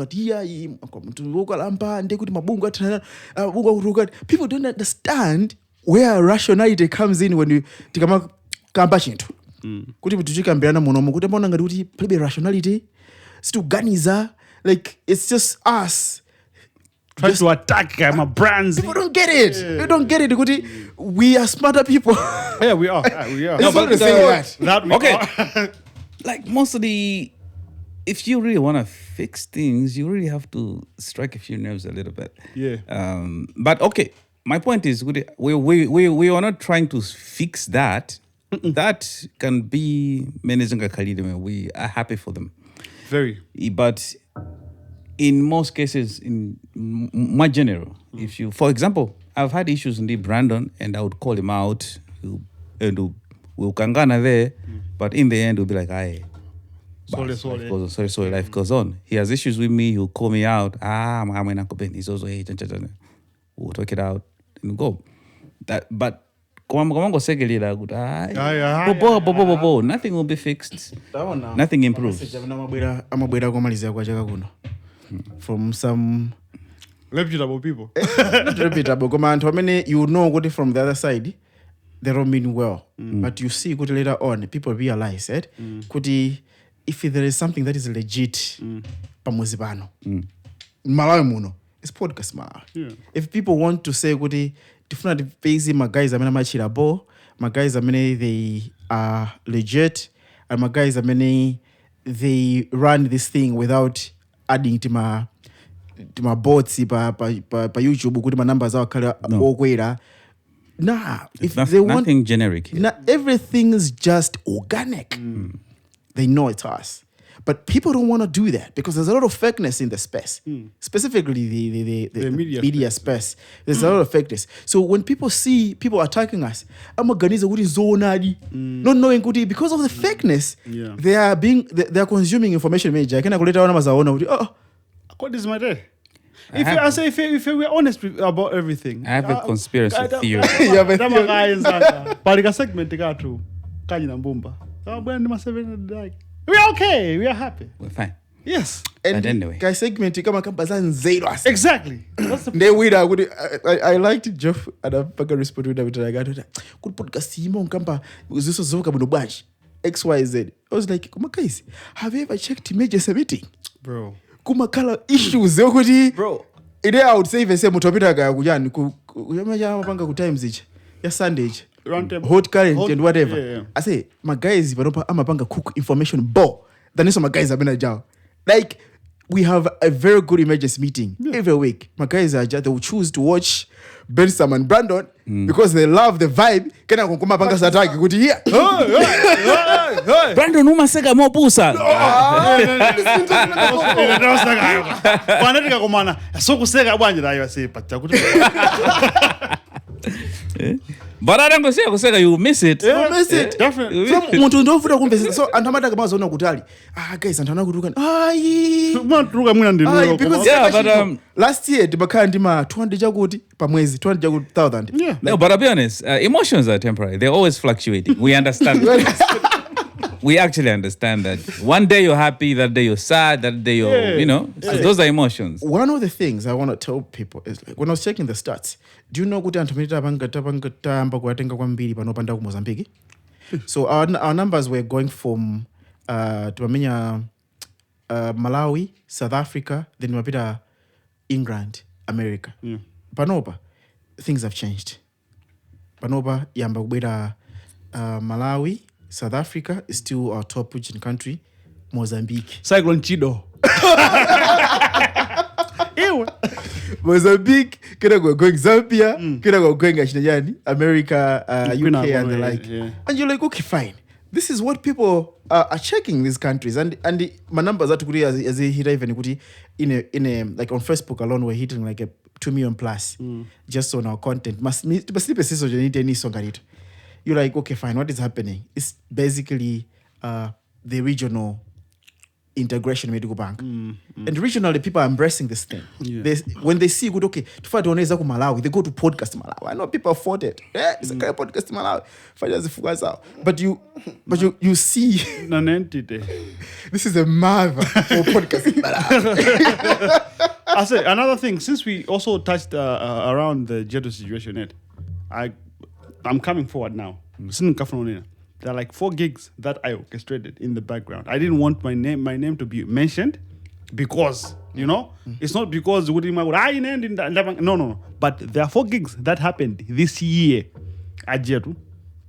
Speaker 1: people don't understand where rationality comes in when you kuti tuchikambirana munomo kuti mbona ngati kuti palibe rationality situganiza like it's just us
Speaker 2: trying to attack my brands.
Speaker 1: People don't get it. They don't get it kuti we are smarter people.
Speaker 2: Yeah, we are. We are.
Speaker 1: No, but
Speaker 2: that we
Speaker 3: okay.
Speaker 2: are.
Speaker 3: Like most of if you really want to fix things, you really have to strike a few nerves a little bit.
Speaker 2: Yeah.
Speaker 3: But okay, my point is, we are not trying to fix that. That can be managing a career. We are happy for them.
Speaker 2: Very.
Speaker 3: But in most cases, in my general, if you, for example, I've had issues in the Brandon, and I would call him out, and we'll kangana there, but in the end, we'll be like, aye. Sorry, life goes on. He has issues with me, he'll call me out. He's also hey, we'll talk it out and go. But nothing will be fixed. Nothing improves.
Speaker 1: From some
Speaker 2: reputable people.
Speaker 1: Not reputable. You know from the other side, they don't mean well. But you see later on, people realize that if there is something that is legit, Malawi muno, it's Podcastmalawi.
Speaker 2: Yeah.
Speaker 1: If people want to say different basic my guys are machirabo, my guys are they are legit, and my guys are they run this thing without adding to my bots pa YouTube kuti my numbers are okwera. Nah, if they want
Speaker 3: nothing generic.
Speaker 1: Everything is just organic. They know it's us. But people don't want to do that because there's a lot of fakeness in the space. Specifically the media space. There's a lot of fakeness. So when people see people attacking us, not knowing because of the fakeness, they are consuming information.
Speaker 2: What is my day? If we're honest about everything,
Speaker 3: I have a conspiracy theory.
Speaker 2: Segment Mbumba. We're okay. We are happy.
Speaker 3: We're fine.
Speaker 2: Yes.
Speaker 3: But anyway.
Speaker 1: Segment
Speaker 2: Exactly.
Speaker 1: I liked Geoff and I'm going to respond to that. Good podcast. XYZ. I was like, guys, have you ever checked images meeting?
Speaker 2: Bro.
Speaker 1: Kumakala issues bro. Ide I would say if I say mutopita ga kujani mapanga ku times each ya Sunday hot current and whatever.
Speaker 2: Yeah.
Speaker 1: I say my guys amapanga cook information bo than so my guys have been a like we have a very good images meeting every week. My guys are just, they will choose to watch Bensam and Brandon because they love the vibe. Kena kukuma panga sataki kuti here.
Speaker 3: Brandon umaseka mopusa.
Speaker 2: Wanatika kumana sokuseka bwanje dayo asipa kuti.
Speaker 3: But I don't go say you miss it.
Speaker 2: You miss it. Definitely.
Speaker 1: So muntu ndofuta kumbe so antamata kama zona kutali. Guys antana kutuka. But last year dibakhala ndima 200 chakuti pamwezi 200 chakuti 1000.
Speaker 2: Yeah.
Speaker 3: No, but I'll be honest, emotions are temporary. They're always fluctuating. We understand. We actually understand that. One day you're happy, that day you're sad, that day you're, those are emotions.
Speaker 1: One of the things I want to tell people is like, when I was checking the stats, do you know kuti anthu tapanga kuatenga kwambiri panopanda ku Mozambique? So our numbers were going from Malawi, South Africa, then mapita England, America. Panopa, things have changed. Panopa yamba kubwera Malawi, South Africa is still our top pushing country. Mozambique.
Speaker 2: Cyclone Chido.
Speaker 1: Mozambique, going Zambia, going America, UK and the like.
Speaker 2: Yeah.
Speaker 1: And you're like, okay, fine. This is what people are checking these countries. And my numbers are to as a hit even in a like on Facebook alone we're hitting like a 2 million plus just on our content. You're like, okay, fine, what is happening? It's basically the regional integration medical bank. And regionally, people are embracing this thing. Yeah. When they see good, okay, to find donors ku Malawi, they go to Podcastmalawi. I know people afford it. It's a kind of Podcastmalawi. But you see this is a mother for Podcastmalawi.
Speaker 2: I say another thing, since we also touched around the Jeto situation, I'm coming forward now. There are like 4 gigs that I orchestrated in the background. I didn't want my name to be mentioned because, it's not because no. But there are 4 gigs that happened this year at Jeto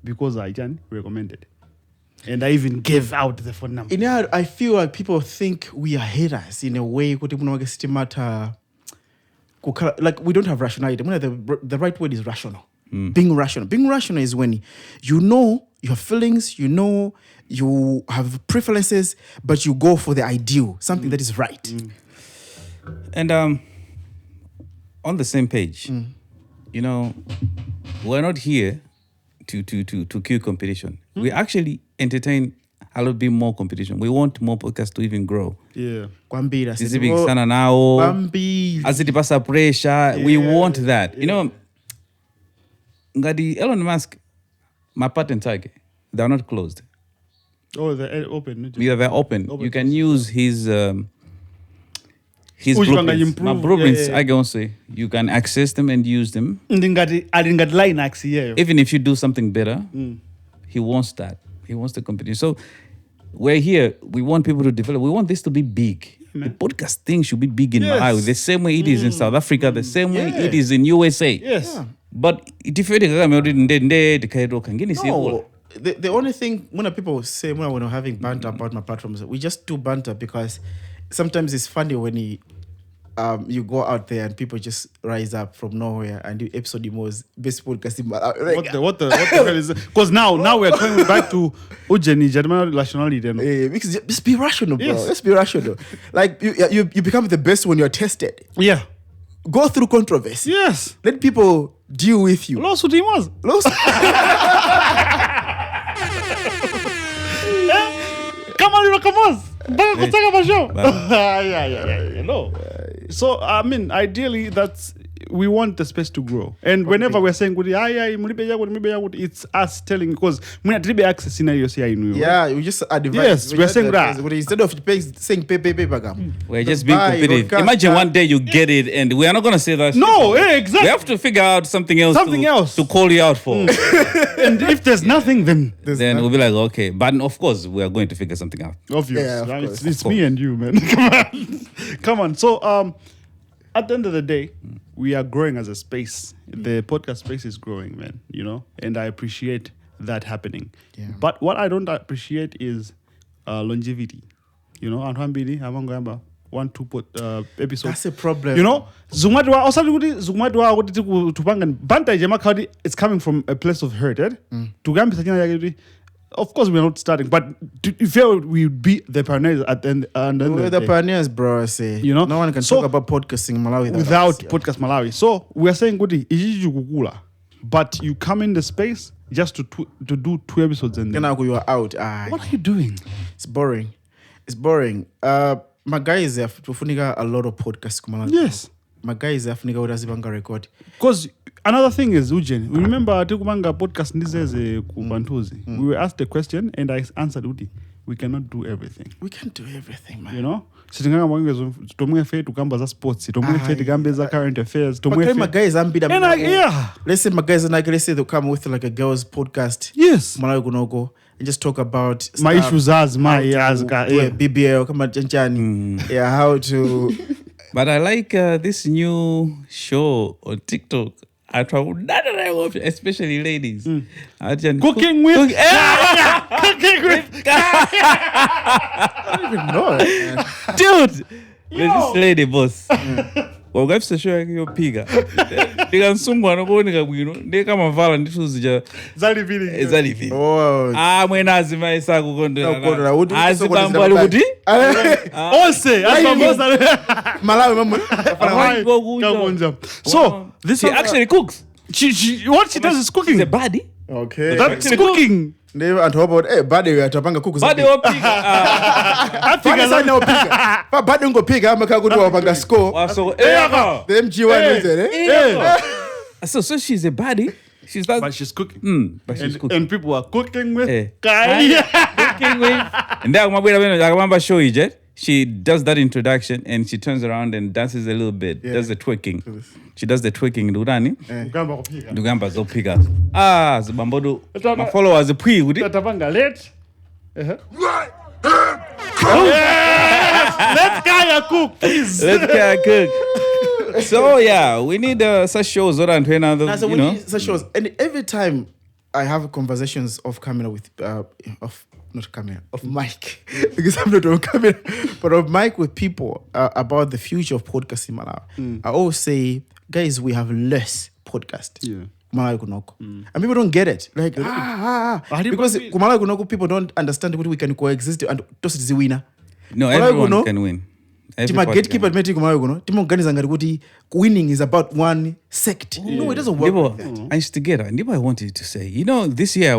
Speaker 2: because I recommended. And I even gave out the phone number.
Speaker 1: I feel like people think we are haters in a way. like we don't have rationality. The right word is rational. Being rational. Being rational is when you know your feelings, you know you have preferences, but you go for the ideal, something that is right.
Speaker 3: And on the same page, you know, we're not here to kill competition. We actually entertain a little bit more competition. We want more podcasts to even grow.
Speaker 2: Yeah.
Speaker 1: Kwambira.
Speaker 3: Sana now.
Speaker 1: Kwambira.
Speaker 3: As it pasa pressure, we want that. You know, ngadi Elon Musk, my patent target, they're not closed.
Speaker 2: Oh, they're open.
Speaker 3: Yeah, they're open. You can use his
Speaker 2: Which one can
Speaker 3: blueprints.
Speaker 2: improve?
Speaker 3: My blueprints,
Speaker 2: Yeah.
Speaker 3: I can say, you can access them and use them.
Speaker 2: I didn't get line actually. Yeah.
Speaker 3: Even if you do something better, he wants that. He wants the competition. So we're here. We want people to develop. We want this to be big. The podcast thing should be big in Malawi, the same way it is in South Africa, the same way it is in USA.
Speaker 2: Yes.
Speaker 1: Yeah.
Speaker 3: But if you
Speaker 1: No, the only thing when people say when we're having banter about my platforms, we just do banter because sometimes it's funny when you go out there and people just rise up from nowhere and do episode demos best podcast in Malawi.
Speaker 2: What the hell is it? Because now we're coming back to Ujeni German rationality.
Speaker 1: Just be rational, bro.
Speaker 2: Yes.
Speaker 1: Let's be rational. Like you become the best when you're tested.
Speaker 2: Yeah.
Speaker 1: Go through controversy.
Speaker 2: Yes.
Speaker 1: Let people deal with you.
Speaker 2: Lawsuit him was. Come on, come on. Yeah. No. So I mean, ideally, we want the space to grow, and whenever we're saying it's us telling because we have access in
Speaker 1: Yeah, we just advise.
Speaker 2: Yes, we're saying that.
Speaker 1: Instead of saying pay.
Speaker 3: we're just being competitive. Imagine one day you get it, and we are not gonna say that.
Speaker 2: No, exactly.
Speaker 3: We have to figure out something else to call you out for.
Speaker 2: And if there's nothing, then
Speaker 3: We'll be like, okay. But of course, we are going to figure something out.
Speaker 2: obvious.
Speaker 1: Yeah, of
Speaker 2: right?
Speaker 1: course.
Speaker 2: It's me and you, man. Come on. So at the end of the day, we are growing as a space. The podcast space is growing, man. You know, and I appreciate that happening.
Speaker 1: Yeah.
Speaker 2: But what I don't appreciate is longevity. You know, I'm 1-2 episodes.
Speaker 1: That's a problem.
Speaker 2: You know, Zumwadwa Banta Jamakadi, it's coming from a place of hurt. Of course, we're not starting, but if we would be the pioneers at the end.
Speaker 1: We're the pioneers, bro. I say.
Speaker 2: You know?
Speaker 1: No one can talk about podcasting in Malawi
Speaker 2: without
Speaker 1: us, yeah.
Speaker 2: Podcast Malawi. So we are saying, Goody, but you come in the space just to do 2 episodes and then.
Speaker 1: You are out.
Speaker 2: What are you doing?
Speaker 1: It's boring. My guys have to funika a lot of podcasts.
Speaker 2: Yes.
Speaker 1: My guys have funika udazibanga record.
Speaker 2: Because another thing is, Ujen, we remember Tikubanga podcast Nizeze Kubantuzi. We were asked a question and I answered, Udi, we cannot do everything.
Speaker 1: We can't do everything, man.
Speaker 2: You know? Sitinganga mwangezo tomwe fe tukamba za sports, tomwe fe tukambe za current affairs, tomwe
Speaker 1: My
Speaker 2: fe.
Speaker 1: guys, I'm
Speaker 2: And yeah.
Speaker 1: Let's say my guys and let's say they'll come with like a girls podcast.
Speaker 2: Yes.
Speaker 1: Malawi Kunogo. And just talk about
Speaker 2: My issues as my
Speaker 1: BBL, come on, Janjani. Yeah, how to.
Speaker 3: But I like this new show on TikTok. I try especially ladies.
Speaker 2: Cooking with. Cooking with.
Speaker 1: I don't even know.
Speaker 3: Dude, there's this lady, boss. Well, we have to show you piga. They can sungwa no go nika bwino. They come and vala nditu zija.
Speaker 2: Zali feeling.
Speaker 3: Ezali feeling.
Speaker 1: Oh.
Speaker 3: Mwena azima isa kukonda.
Speaker 1: Azibambali
Speaker 3: kuti.
Speaker 2: Ose.
Speaker 1: Malawi mama.
Speaker 2: So this
Speaker 3: she actually cooks.
Speaker 2: She what she does is cooking.
Speaker 3: She's a baddie.
Speaker 1: Okay.
Speaker 2: That's cooking.
Speaker 1: Never and about badi we atapanga kuku.
Speaker 3: Baddie opiga.
Speaker 1: Fanya sana opiga. Pa badi ngopiga amaka kuti wapanga score.
Speaker 3: So
Speaker 1: The MG1 is it?
Speaker 3: So she's a baddie. She's that.
Speaker 2: But she's cooking.
Speaker 3: But she's cooking.
Speaker 2: And people are cooking with
Speaker 3: Kaya. Cooking with. And then I remember show you, she does that introduction and she turns around and dances a little bit. Does the twerking. She does the twerking. Ndurani. Ndugamba zopiga. Zibambodo. My followers pui udi.
Speaker 2: Tatapanga late. Let Kaya cook, please.
Speaker 3: Let Kaya cook. So yeah, we need such shows around here now.
Speaker 1: So we need such shows, and every time I have conversations of camera with of not camera, of mic, because I'm not on camera, but of mic with people about the future of podcasting in Malawi. I always say, guys, we have less podcast.
Speaker 2: Yeah.
Speaker 1: Malawi kunoko. And people don't get it. Like, because Malawi kunoko people don't understand what we can coexist and toss the winner.
Speaker 3: No, everyone can win.
Speaker 1: Tima gatekeeper meti Malawi kuno. Tima organiza ngati kuti winning is about one sect. No, it doesn't work like that.
Speaker 3: I used to get it. I wanted to say, this year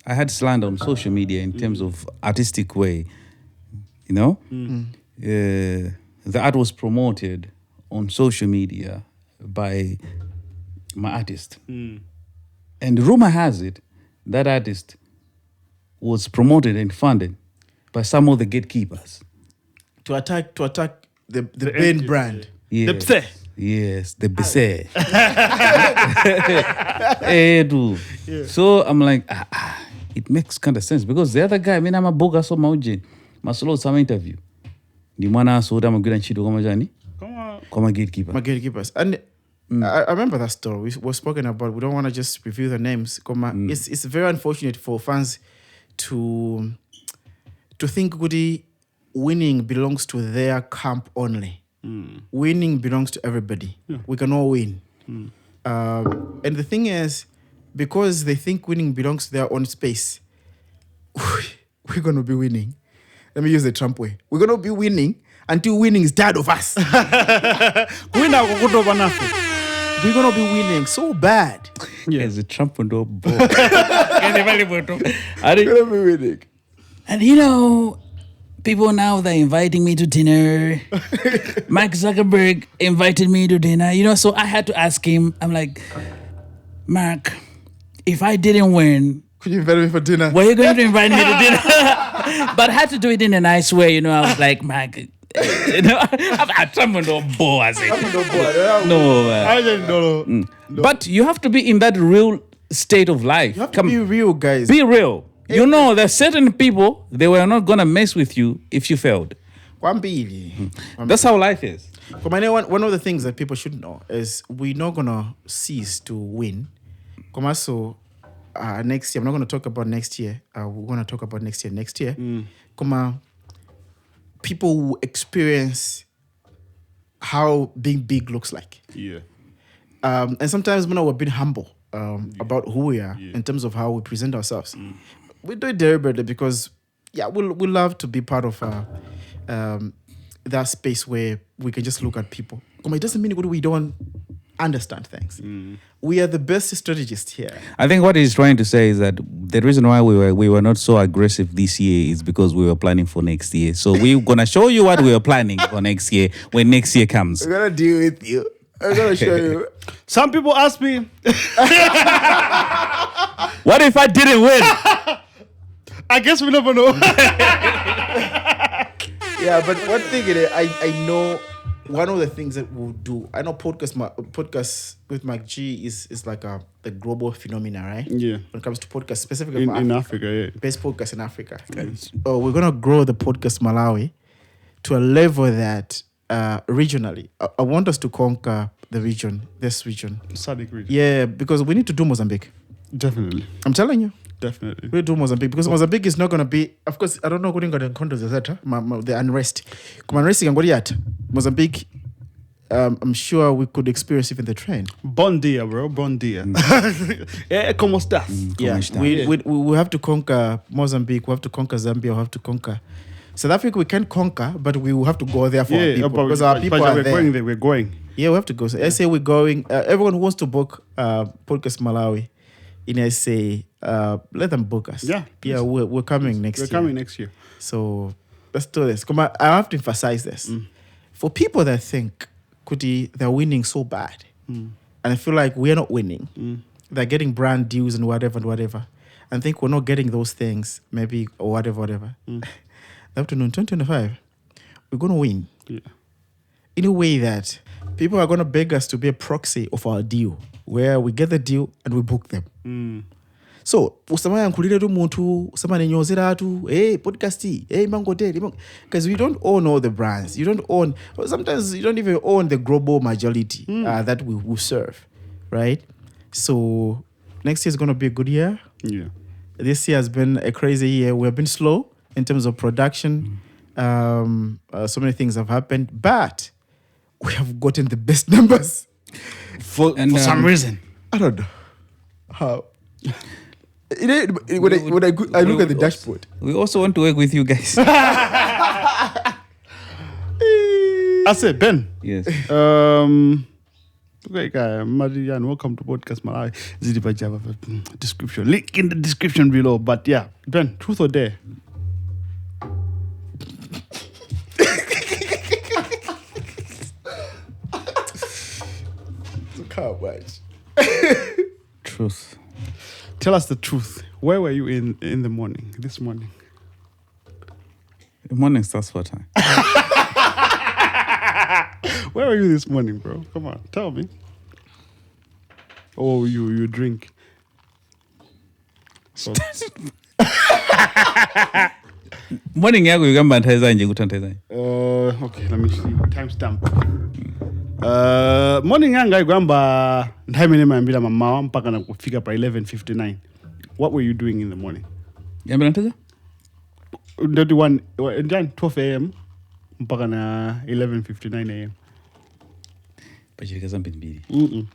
Speaker 3: I had slander on social media in terms of artistic way. The art was promoted on social media by my artist. And rumor has it that artist was promoted and funded by some of the gatekeepers.
Speaker 1: To attack the Ben brand.
Speaker 3: Yes.
Speaker 2: The Pse.
Speaker 3: Yes, the Bese. So I'm like, it makes kind of sense because the other guy, I'm a boga so mauji, masolo some interview. Di mwana so da magura nchido kama jani? Kama gatekeeper.
Speaker 1: My gatekeepers. And I remember that story. We were spoken about. We don't want to just reveal the names. It's very unfortunate for fans to think Goody winning belongs to their camp only. Winning belongs to everybody. Yeah. We can all win. And the thing is, because they think winning belongs to their own space, we're going to be winning. Let me use the Trump way. We're going to be winning until winning is tired of us. We're going to be winning so bad.
Speaker 3: Yeah. As a Trump and
Speaker 1: we're going to be winning.
Speaker 3: And people now, they're inviting me to dinner. Mark Zuckerberg invited me to dinner. So I had to ask him, I'm like, Mark, if I didn't win,
Speaker 1: could you invite me for dinner?
Speaker 3: Were you going to invite me to dinner? But I had to do it in a nice way. I was like, Mark, I'm no boy. No, man.
Speaker 1: I didn't know.
Speaker 3: No. But you have to be in that real state of life.
Speaker 1: You have to be real, guys.
Speaker 3: Be real. There's certain people, they were not going to mess with you if you failed. That's how life is.
Speaker 1: One of the things that people should know is we're not going to cease to win. So, next year, I'm not going to talk about next year. We're going to talk about next year. People will experience how being big looks like.
Speaker 2: Yeah.
Speaker 1: And sometimes we're being humble about who we are in terms of how we present ourselves. We do it deliberately because, we love to be part of that space where we can just look at people. It doesn't mean we don't understand things. We are the best strategists here.
Speaker 3: I think what he's trying to say is that the reason why we were not so aggressive this year is because we were planning for next year. So we're going to show you what we were planning for next year when next year comes.
Speaker 1: We're going to deal with you. I'm going to show you.
Speaker 2: Some people ask me,
Speaker 3: what if I didn't win?
Speaker 2: I guess we never know.
Speaker 1: Yeah, but one thing I know, one of the things that we'll do, I know podcast with Mike G is like the global phenomena, right?
Speaker 2: Yeah.
Speaker 1: When it comes to podcast, specifically
Speaker 2: in Africa, yeah.
Speaker 1: Best podcast in Africa. We're going to grow the Podcastmalawi to a level that regionally, I want us to conquer this region.
Speaker 2: SADC region.
Speaker 1: Yeah, because we need to do Mozambique.
Speaker 2: Definitely.
Speaker 1: I'm telling you.
Speaker 2: Definitely.
Speaker 1: We do Mozambique because Mozambique is not going to be, of course, I don't know what the encounters is that, the unrest. Mozambique, I'm sure we could experience even the train.
Speaker 2: Bon dia, bro. Bon dia. ¿Cómo estás?
Speaker 1: We have to conquer Mozambique. We have to conquer Zambia. We have to conquer South Africa. We can't conquer, but we will have to go there for our people because our people are there.
Speaker 2: We're going.
Speaker 1: Yeah, we have to go. So SA, we're going. Everyone who wants to book Podcastmalawi in SA, let them book us.
Speaker 2: Yeah,
Speaker 1: yeah, we're coming next year.
Speaker 2: We're coming next year.
Speaker 1: So let's do this. I have to emphasize this. For people that think Kuti, they're winning so bad, and I feel like we're not winning. They're getting brand deals and whatever, and think we're not getting those things, maybe, or whatever. Up to 2025, we're going to win.
Speaker 2: Yeah.
Speaker 1: In a way that people are going to beg us to be a proxy of our deal, where we get the deal and we book them. So, usamaya nkulire tu muntu, usamaya nyozera tu, podcasti, mangote, because we don't own all the brands. You don't own, sometimes you don't even own the global majority that we will serve, right? So, next year is going to be a good year.
Speaker 2: Yeah.
Speaker 1: This year has been a crazy year. We have been slow in terms of production. So many things have happened, but we have gotten the best numbers
Speaker 2: For some reason.
Speaker 1: I don't know how. When I look at the dashboard,
Speaker 3: We also want to work with you guys.
Speaker 2: I said, Ben.
Speaker 3: Yes.
Speaker 2: Okay, guy, Marian, welcome to Podcastmalawi. Description. Link in the description below. But yeah, Ben, truth or dare?
Speaker 1: can't watch.
Speaker 3: Truth.
Speaker 2: Tell us the truth. Where were you in the morning, this morning?
Speaker 3: The morning starts what time?
Speaker 2: Where were you this morning, bro? Come on, tell me. Oh, you drink. So,
Speaker 3: Morning yako yugamba ntaiza nje kutantaza.
Speaker 2: Okay, let me see. Timestamp. Morning yanga igamba nthawi mayambira mamawa mpaka na kufika pa 11:59. What were you doing in the morning?
Speaker 3: Yambira ntaiza?
Speaker 2: 12 a.m. mpaka na 11:59 a.m.
Speaker 3: Pachirika zambi mbili.
Speaker 2: You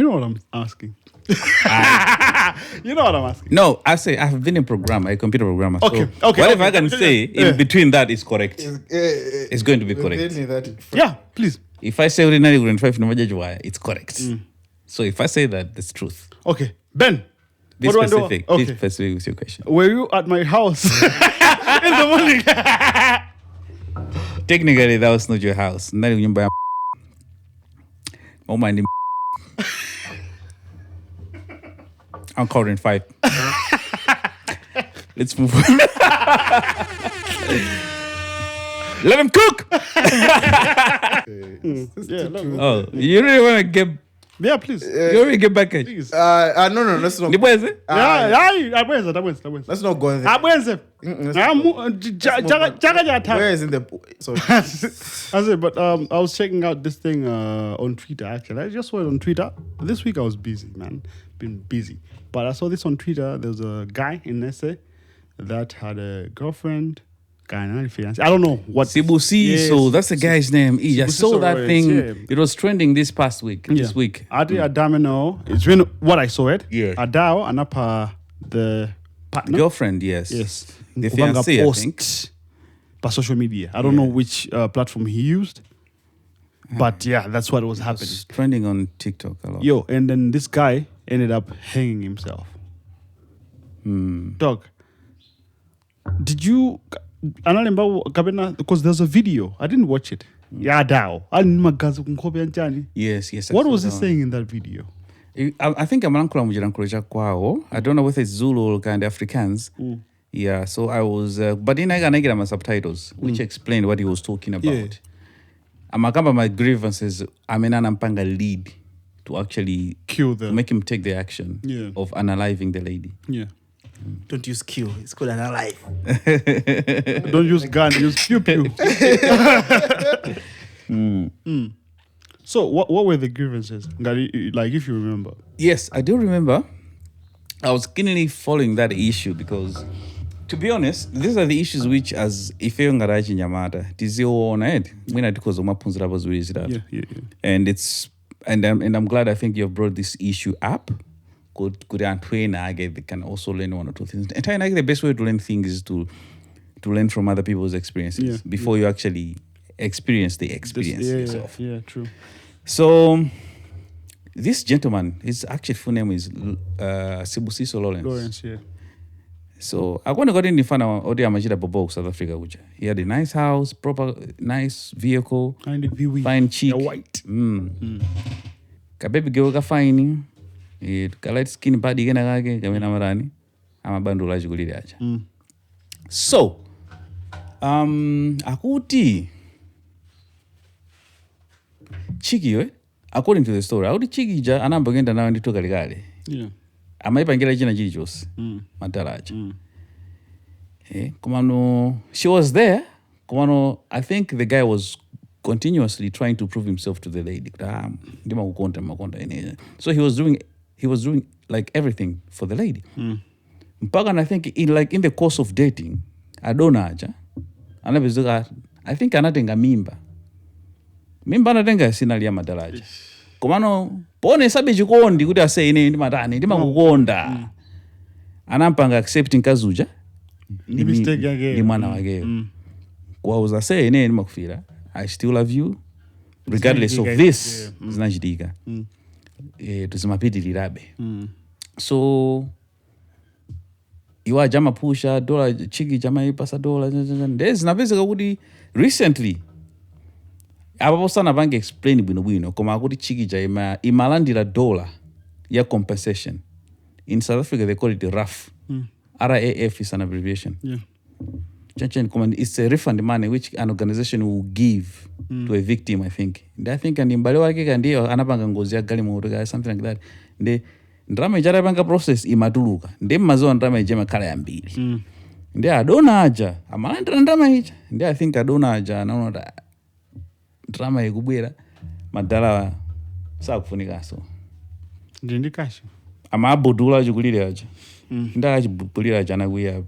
Speaker 2: know what I'm asking. You know what I'm asking.
Speaker 3: No, I say I've been a programmer, a computer programmer.
Speaker 2: Okay,
Speaker 3: so
Speaker 2: okay,
Speaker 3: whatever
Speaker 2: okay.
Speaker 3: I can say in between that is correct. It's going to be correct.
Speaker 2: Yeah, please.
Speaker 3: If I say ordinary 5 no majaji wire, it's correct. So if I say that, that's truth.
Speaker 2: Okay, Ben.
Speaker 3: Be
Speaker 2: what do I do?
Speaker 3: specific.
Speaker 2: Okay.
Speaker 3: Be specific with your question.
Speaker 2: Were you at my house in the morning?
Speaker 3: Technically, that was not your house. Not even by oh my. I'm counting 5. Let's move on. Let him cook.
Speaker 2: Yeah, look.
Speaker 3: Oh, you really want to get?
Speaker 2: Yeah, please.
Speaker 3: You already get back at?
Speaker 2: Please.
Speaker 1: No, let's not.
Speaker 3: Nibweze?
Speaker 1: Let's not go there. Where is in the? Sorry.
Speaker 2: I said, but I was checking out this thing on Twitter. Actually, I just saw it on Twitter. This week I was busy, man. Been busy, but I saw this on Twitter. There was a guy in Nese that had a girlfriend. I don't know what.
Speaker 3: Sibusi.
Speaker 2: Yes.
Speaker 3: So that's the guy's name. I
Speaker 2: Sibusi
Speaker 3: saw that
Speaker 2: Sorority,
Speaker 3: thing.
Speaker 2: yeah.
Speaker 3: It was trending this past week. This week.
Speaker 2: Adi Adamino. It's been what I saw it.
Speaker 3: Yeah.
Speaker 2: Adao Anapa the partner.
Speaker 3: Girlfriend, yes.
Speaker 2: Yes.
Speaker 3: The
Speaker 2: Kubanga
Speaker 3: fiancé, I
Speaker 2: post
Speaker 3: think.
Speaker 2: by social media. I don't know which platform he used, but yeah, that's what was happening.
Speaker 3: It's trending on TikTok a lot.
Speaker 2: Yo, and then this guy ended up hanging himself. Dog, did you? Because there's a video. I didn't watch it. Yeah, Dao.
Speaker 3: Yes.
Speaker 2: What was he saying in that video?
Speaker 3: I think I'm mujirankuleja kwao. I don't know whether it's Zulu or kind of Afrikaans. Yeah, so I was, but then I got my subtitles, which explained what he was talking about.
Speaker 2: Yeah.
Speaker 3: Amakamba my grievances, amenanampanga lead to actually
Speaker 2: Kill them.
Speaker 3: make him take the action of unaliving the lady.
Speaker 2: Yeah.
Speaker 1: Don't use kill. It's called an alive.
Speaker 2: Don't use gun. Use pew pew. So what were the grievances? Like if you remember.
Speaker 3: Yes, I do remember. I was keenly following that issue because, to be honest, these are the issues which, as ifeyo ngaraji nyamata, tiziona ed. Mwina because umapunzira bazuri that.
Speaker 2: Yeah.
Speaker 3: And I'm glad I think you've brought this issue up. Could I get they can also learn one or two things. And I think the best way to learn things is to learn from other people's experiences before you actually experience the experience yourself.
Speaker 2: Yeah, true.
Speaker 3: So this gentleman, his actual full name is Sibusiso Lawrence.
Speaker 2: Yeah.
Speaker 3: So I want to go in the fun of Majida Bobo, South Africa. He had a nice house, proper, nice vehicle, fine chick.
Speaker 2: White.
Speaker 3: Kababy girl fine. Light skin body gena kake kamena marani amabandula achikulire acha. So akuti chiki according to the story akuti chiki ja anamba kenda nawo ndito kalikale.
Speaker 2: Yeah.
Speaker 3: Amaipangira china chili chose. Matala acha. Kumano she was there. Kumano I think the guy was continuously trying to prove himself to the lady. So he was doing like everything for the lady. mpaka I think in the course of dating adona aja anapezuka I think anatenga mimba anatenga sinalia madalaja komano pone sabe chikondi kuti ase ine ndimatani ndimakukonda anampanga accepting kazuja
Speaker 2: Ni mistake yake.
Speaker 3: Ni mwana wake kwauza say ine ndimakufira I still love you regardless of this zinachitika tuzimapitilirabe so iwa jama pusha dola chiki jama ipasa dola zinapezeka kuti recently apapo sana pange explain bwino koma kuti chiki ja imalandira dola ya compensation in South Africa they call it RAF. RAF is an abbreviation. It's a refund money which an organization will give to a victim, I think. I think and mbale wake kandio anapanga ngozi ya gali moto something like that. Ndrama ijara panga process imatuluka. Mazo ndrama ijema kala ya mbili. Adona aja. Amalandra ndrama ija. I think adona aja naona ndrama ikubwera madala sakufunika so.
Speaker 2: Ndi cash.
Speaker 3: Amabodula jukulire aja. Ndachibulira jana kuya.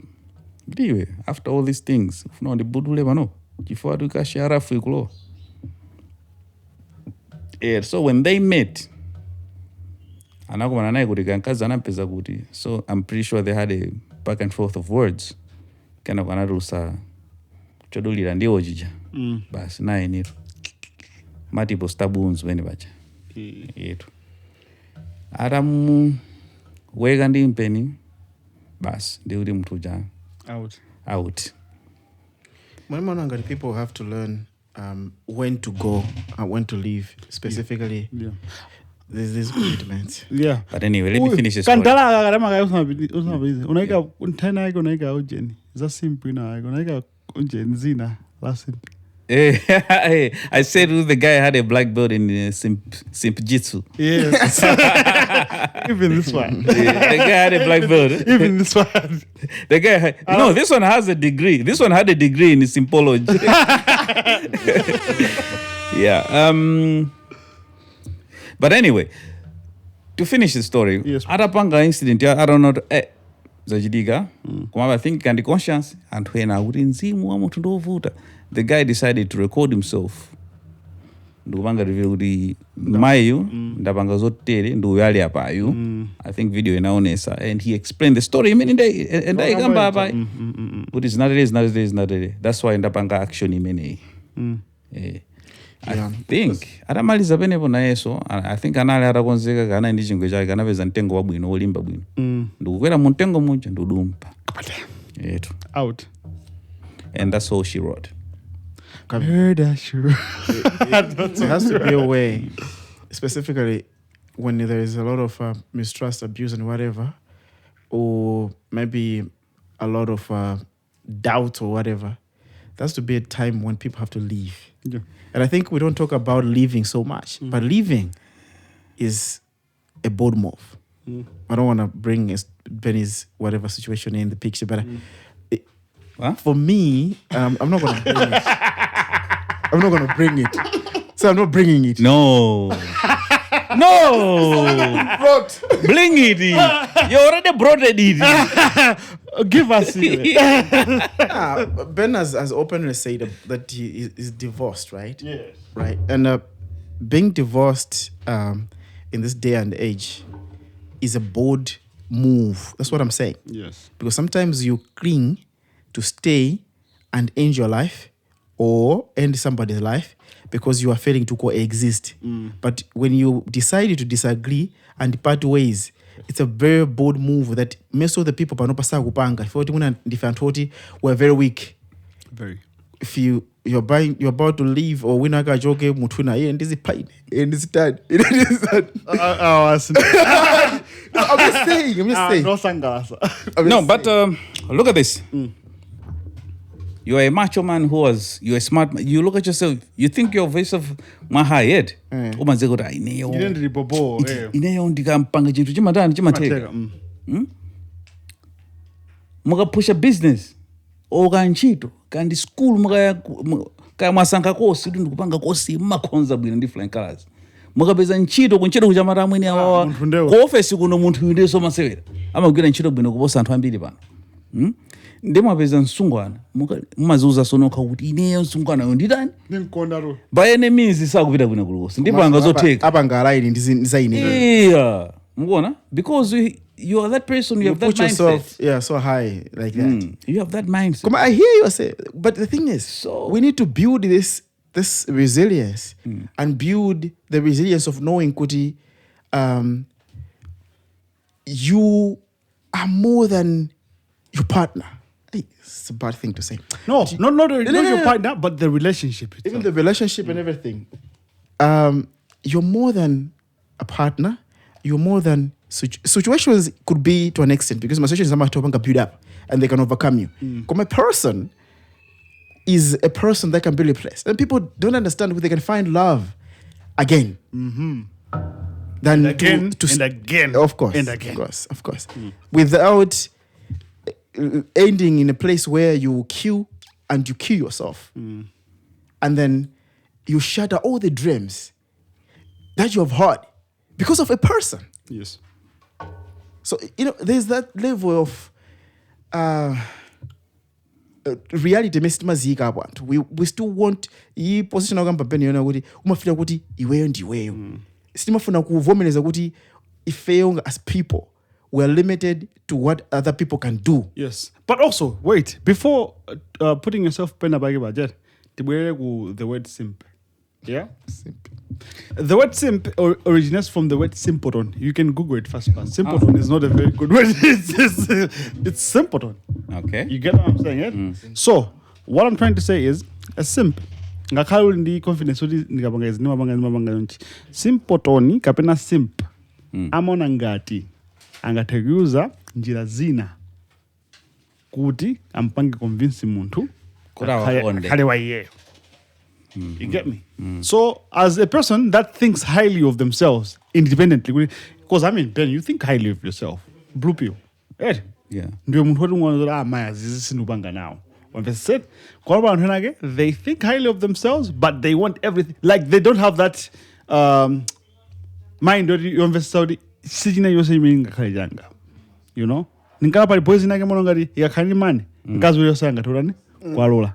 Speaker 3: Ndiwe after all these things ufuna ndibudule mano chifukwa tukashara rafu ikulo. So when they met anakomana naye kuti kankazi anapeza kuti so I'm pretty sure they had a back and forth of words kana kwanarusa chodulira ndiwo jija basi naye niro multiple stabunds wene bacha yetu aramu wega ndi mpeni basi ndi uri mtu ja out.
Speaker 1: When people have to learn when to go and when to leave specifically. There's this commitment.
Speaker 2: Yeah.
Speaker 3: But anyway, let me finish this story.
Speaker 2: Kantala karama kaya unabizi. Unaika untena yako unaika ujeni. Za Simp ina unaika ujeni zina la Simp.
Speaker 3: I said the guy had a black belt in Simp Jitsu.
Speaker 2: Yes. Even this one.
Speaker 3: The guy had a black belt.
Speaker 2: Even this one.
Speaker 3: The guy no, this one has a degree. This one had a degree in Simpology. Yeah. But anyway, to finish the story,
Speaker 2: yes,
Speaker 3: Arapanga incident, I don't know, Zajidiga, I think can the conscience, and when I would in Zimu, the guy decided to record himself. Ndubanga review the Mayu, Ndabanga Zotere, Nduyali Apayu, I think video inaonesa, and he explained the story many days, and I come by. But it's not it. That's why Ndabanga action many. I think atamaliza penepo na yeso I think anali atakonzeka kana ndi chingwe chake kanapeza mtengo wabwino olimba bwino ndikukwera mu mtengo muja ndudumpa yetu
Speaker 2: out,
Speaker 3: and that's all she wrote.
Speaker 1: There has to be a way, specifically when there is a lot of mistrust, abuse and whatever, or maybe a lot of doubt or whatever. There has to be a time when people have to leave.
Speaker 2: Yeah.
Speaker 1: And I think we don't talk about leaving so much, but leaving is a bold move. I don't want to bring Benny's whatever situation in the picture, but for me, I'm not going to bring it. I'm not going to bring it. So I'm not bringing it.
Speaker 3: No. Bring it in. You already brought it in.
Speaker 2: Give us
Speaker 1: Ben has openly said that he is divorced, right?
Speaker 2: Yes.
Speaker 1: Right. And being divorced in this day and age is a bold move. That's what I'm saying.
Speaker 2: Yes.
Speaker 1: Because sometimes you cling to stay and end your life or end somebody's life because you are failing to coexist. But when you decide to disagree and part ways, it's a very bold move that most of the people panopasa kupanga. If you different were very weak.
Speaker 2: Very.
Speaker 1: If you're about to leave or we naga joke mutuna and this is pain and this dad. I'm just saying.
Speaker 3: No, but look at this. You're a macho man you're a smart man. You look at yourself, you think your voice of mahayed. Umazegota ineyo. Ineyo ndikampanga chintu chimateka. Muga push a business. Oga nchito. Kandi school muga masanka kosi ndikupanga kosi makonza bwino different colors. mukapeza ntchito kuntchito kuchamata amweni awawa
Speaker 2: munthu ndewo.
Speaker 3: ku ofesi kuno munthu uyu ndiye somasewera amagwira ntchito bwino kuposa anthu ambiri pano ndi mwapeza msungwana mumaziuza sonokha kuti ineyo msungwana uyu nditani
Speaker 2: Ninkondaro.
Speaker 3: by any means sakupita bwino kulikonse ndipo angazotheka
Speaker 1: apanga alaini ndizaine
Speaker 3: yeah mukuona because you are that person, you have that
Speaker 1: put yourself
Speaker 3: mindset.
Speaker 1: so high like that.
Speaker 3: You have that mindset.
Speaker 1: Come on, I hear you say, but the thing is,
Speaker 3: So-
Speaker 1: we need to build this resilience and build the resilience of knowing kuti you are more than your partner. Hey, it's a bad thing to say.
Speaker 2: No, not your
Speaker 1: no.
Speaker 2: partner, but the relationship itself.
Speaker 1: Even the relationship and everything. You're more than a partner. You're more than situations could be to an extent because my situations are build up and they can overcome you. Because my person is a person that can be replaced, and people don't understand where they can find love again. Then
Speaker 2: Again
Speaker 1: to
Speaker 2: and again.
Speaker 1: of course,
Speaker 2: and again.
Speaker 1: of course, without ending in a place where you kill yourself, and then you shatter all the dreams that you have had because of a person.
Speaker 2: Yes.
Speaker 1: So there's that level of reality mestimazika abantu. We still want I position akamba peni yona kuti umafika kuti iweyo ndiweyo. Sitimafuna kuvomeleza kuti ifeyo as people we are limited to what other people can do.
Speaker 2: Yes. But also, wait, before putting yourself pen abage budget, the word simp. Yeah?
Speaker 1: Simp.
Speaker 2: The word simp originates from the word simpleton. You can Google it fast. Simpleton is not a very good word. It's simpleton.
Speaker 3: Okay.
Speaker 2: You get what I'm saying? So, what I'm trying to say is, a simp, ngakhala ndi confidence kuti ndikapanga nimabanga nchi. Simpleton kapena simp. Amona ngati angathe kuuza njira zina kuti ampange convince munthu
Speaker 3: Kuti awakonde.
Speaker 2: khale waiyeyo. You get me? So, as a person that thinks highly of themselves independently, because I mean, Ben, you think highly of yourself. Blue pill. Right?
Speaker 3: Yeah.
Speaker 2: Ndio muntu wati mwana maya zizi sinubanga now. When they said, they think highly of themselves, but they want everything. Like they don't have that mind that you invest Saudi. Sijina yose minga kajanga. You know? Ninkala pali poezi nake monongari yakani mani. Nkazo yose anga turani kwa lola.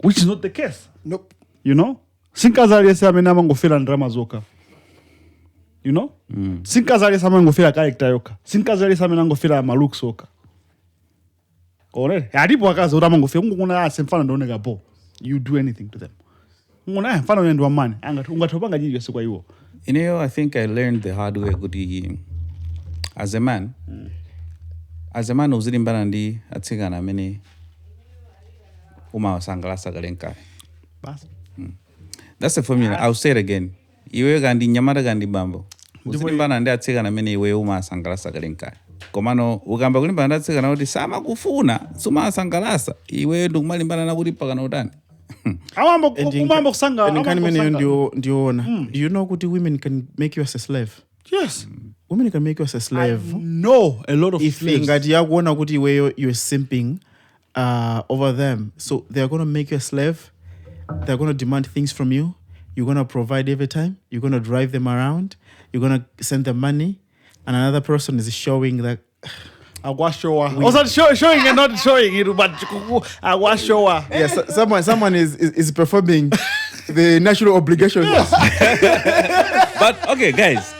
Speaker 2: Which is not the case.
Speaker 4: Nope.
Speaker 2: You know? Sinkazali same nama ngofela drama zoka. You know? Sinkazali same ngofela character yoka. Sinkazali same ngofela maluk soka. Kore. Adipo akaza urama ngofela nguna asemfana ndoneka bo. You do anything to them. Nguna mfana wendo wa mani. Ungatopanga jiji yose kwa hiyo.
Speaker 3: I think I learned the hard way kuti as a man uzili mbana ndi atsikana amene umawasangalasa kalenkale.
Speaker 2: Bas.
Speaker 3: That's the formula. I'll say it again. Iwe kandi nyamata kandi bambo. Uzili mbana ndi atsikana amene iwe umawasangalasa kalenkale. Komano ukamba kulimbana ndi atsikana kuti sama kufuna sumawasangalasa iwe ndikumalimbana nakuti pakana utani.
Speaker 2: Umambo kusanga.
Speaker 1: Ndiona. Do you know kuti women can make you as a slave?
Speaker 2: Yes.
Speaker 1: Women can make you as a slave.
Speaker 2: No, a lot of
Speaker 1: If
Speaker 2: slaves.
Speaker 1: ngati yakuona kuti you're simping over them, so they're going to make you a slave. They're going to demand things from you. You're going to provide every time. You're going to drive them around. You're going to send them money. And another person is showing that
Speaker 2: I was showing and not showing it, but I was showing.
Speaker 1: yes, someone is performing the national obligation.
Speaker 3: But okay, guys.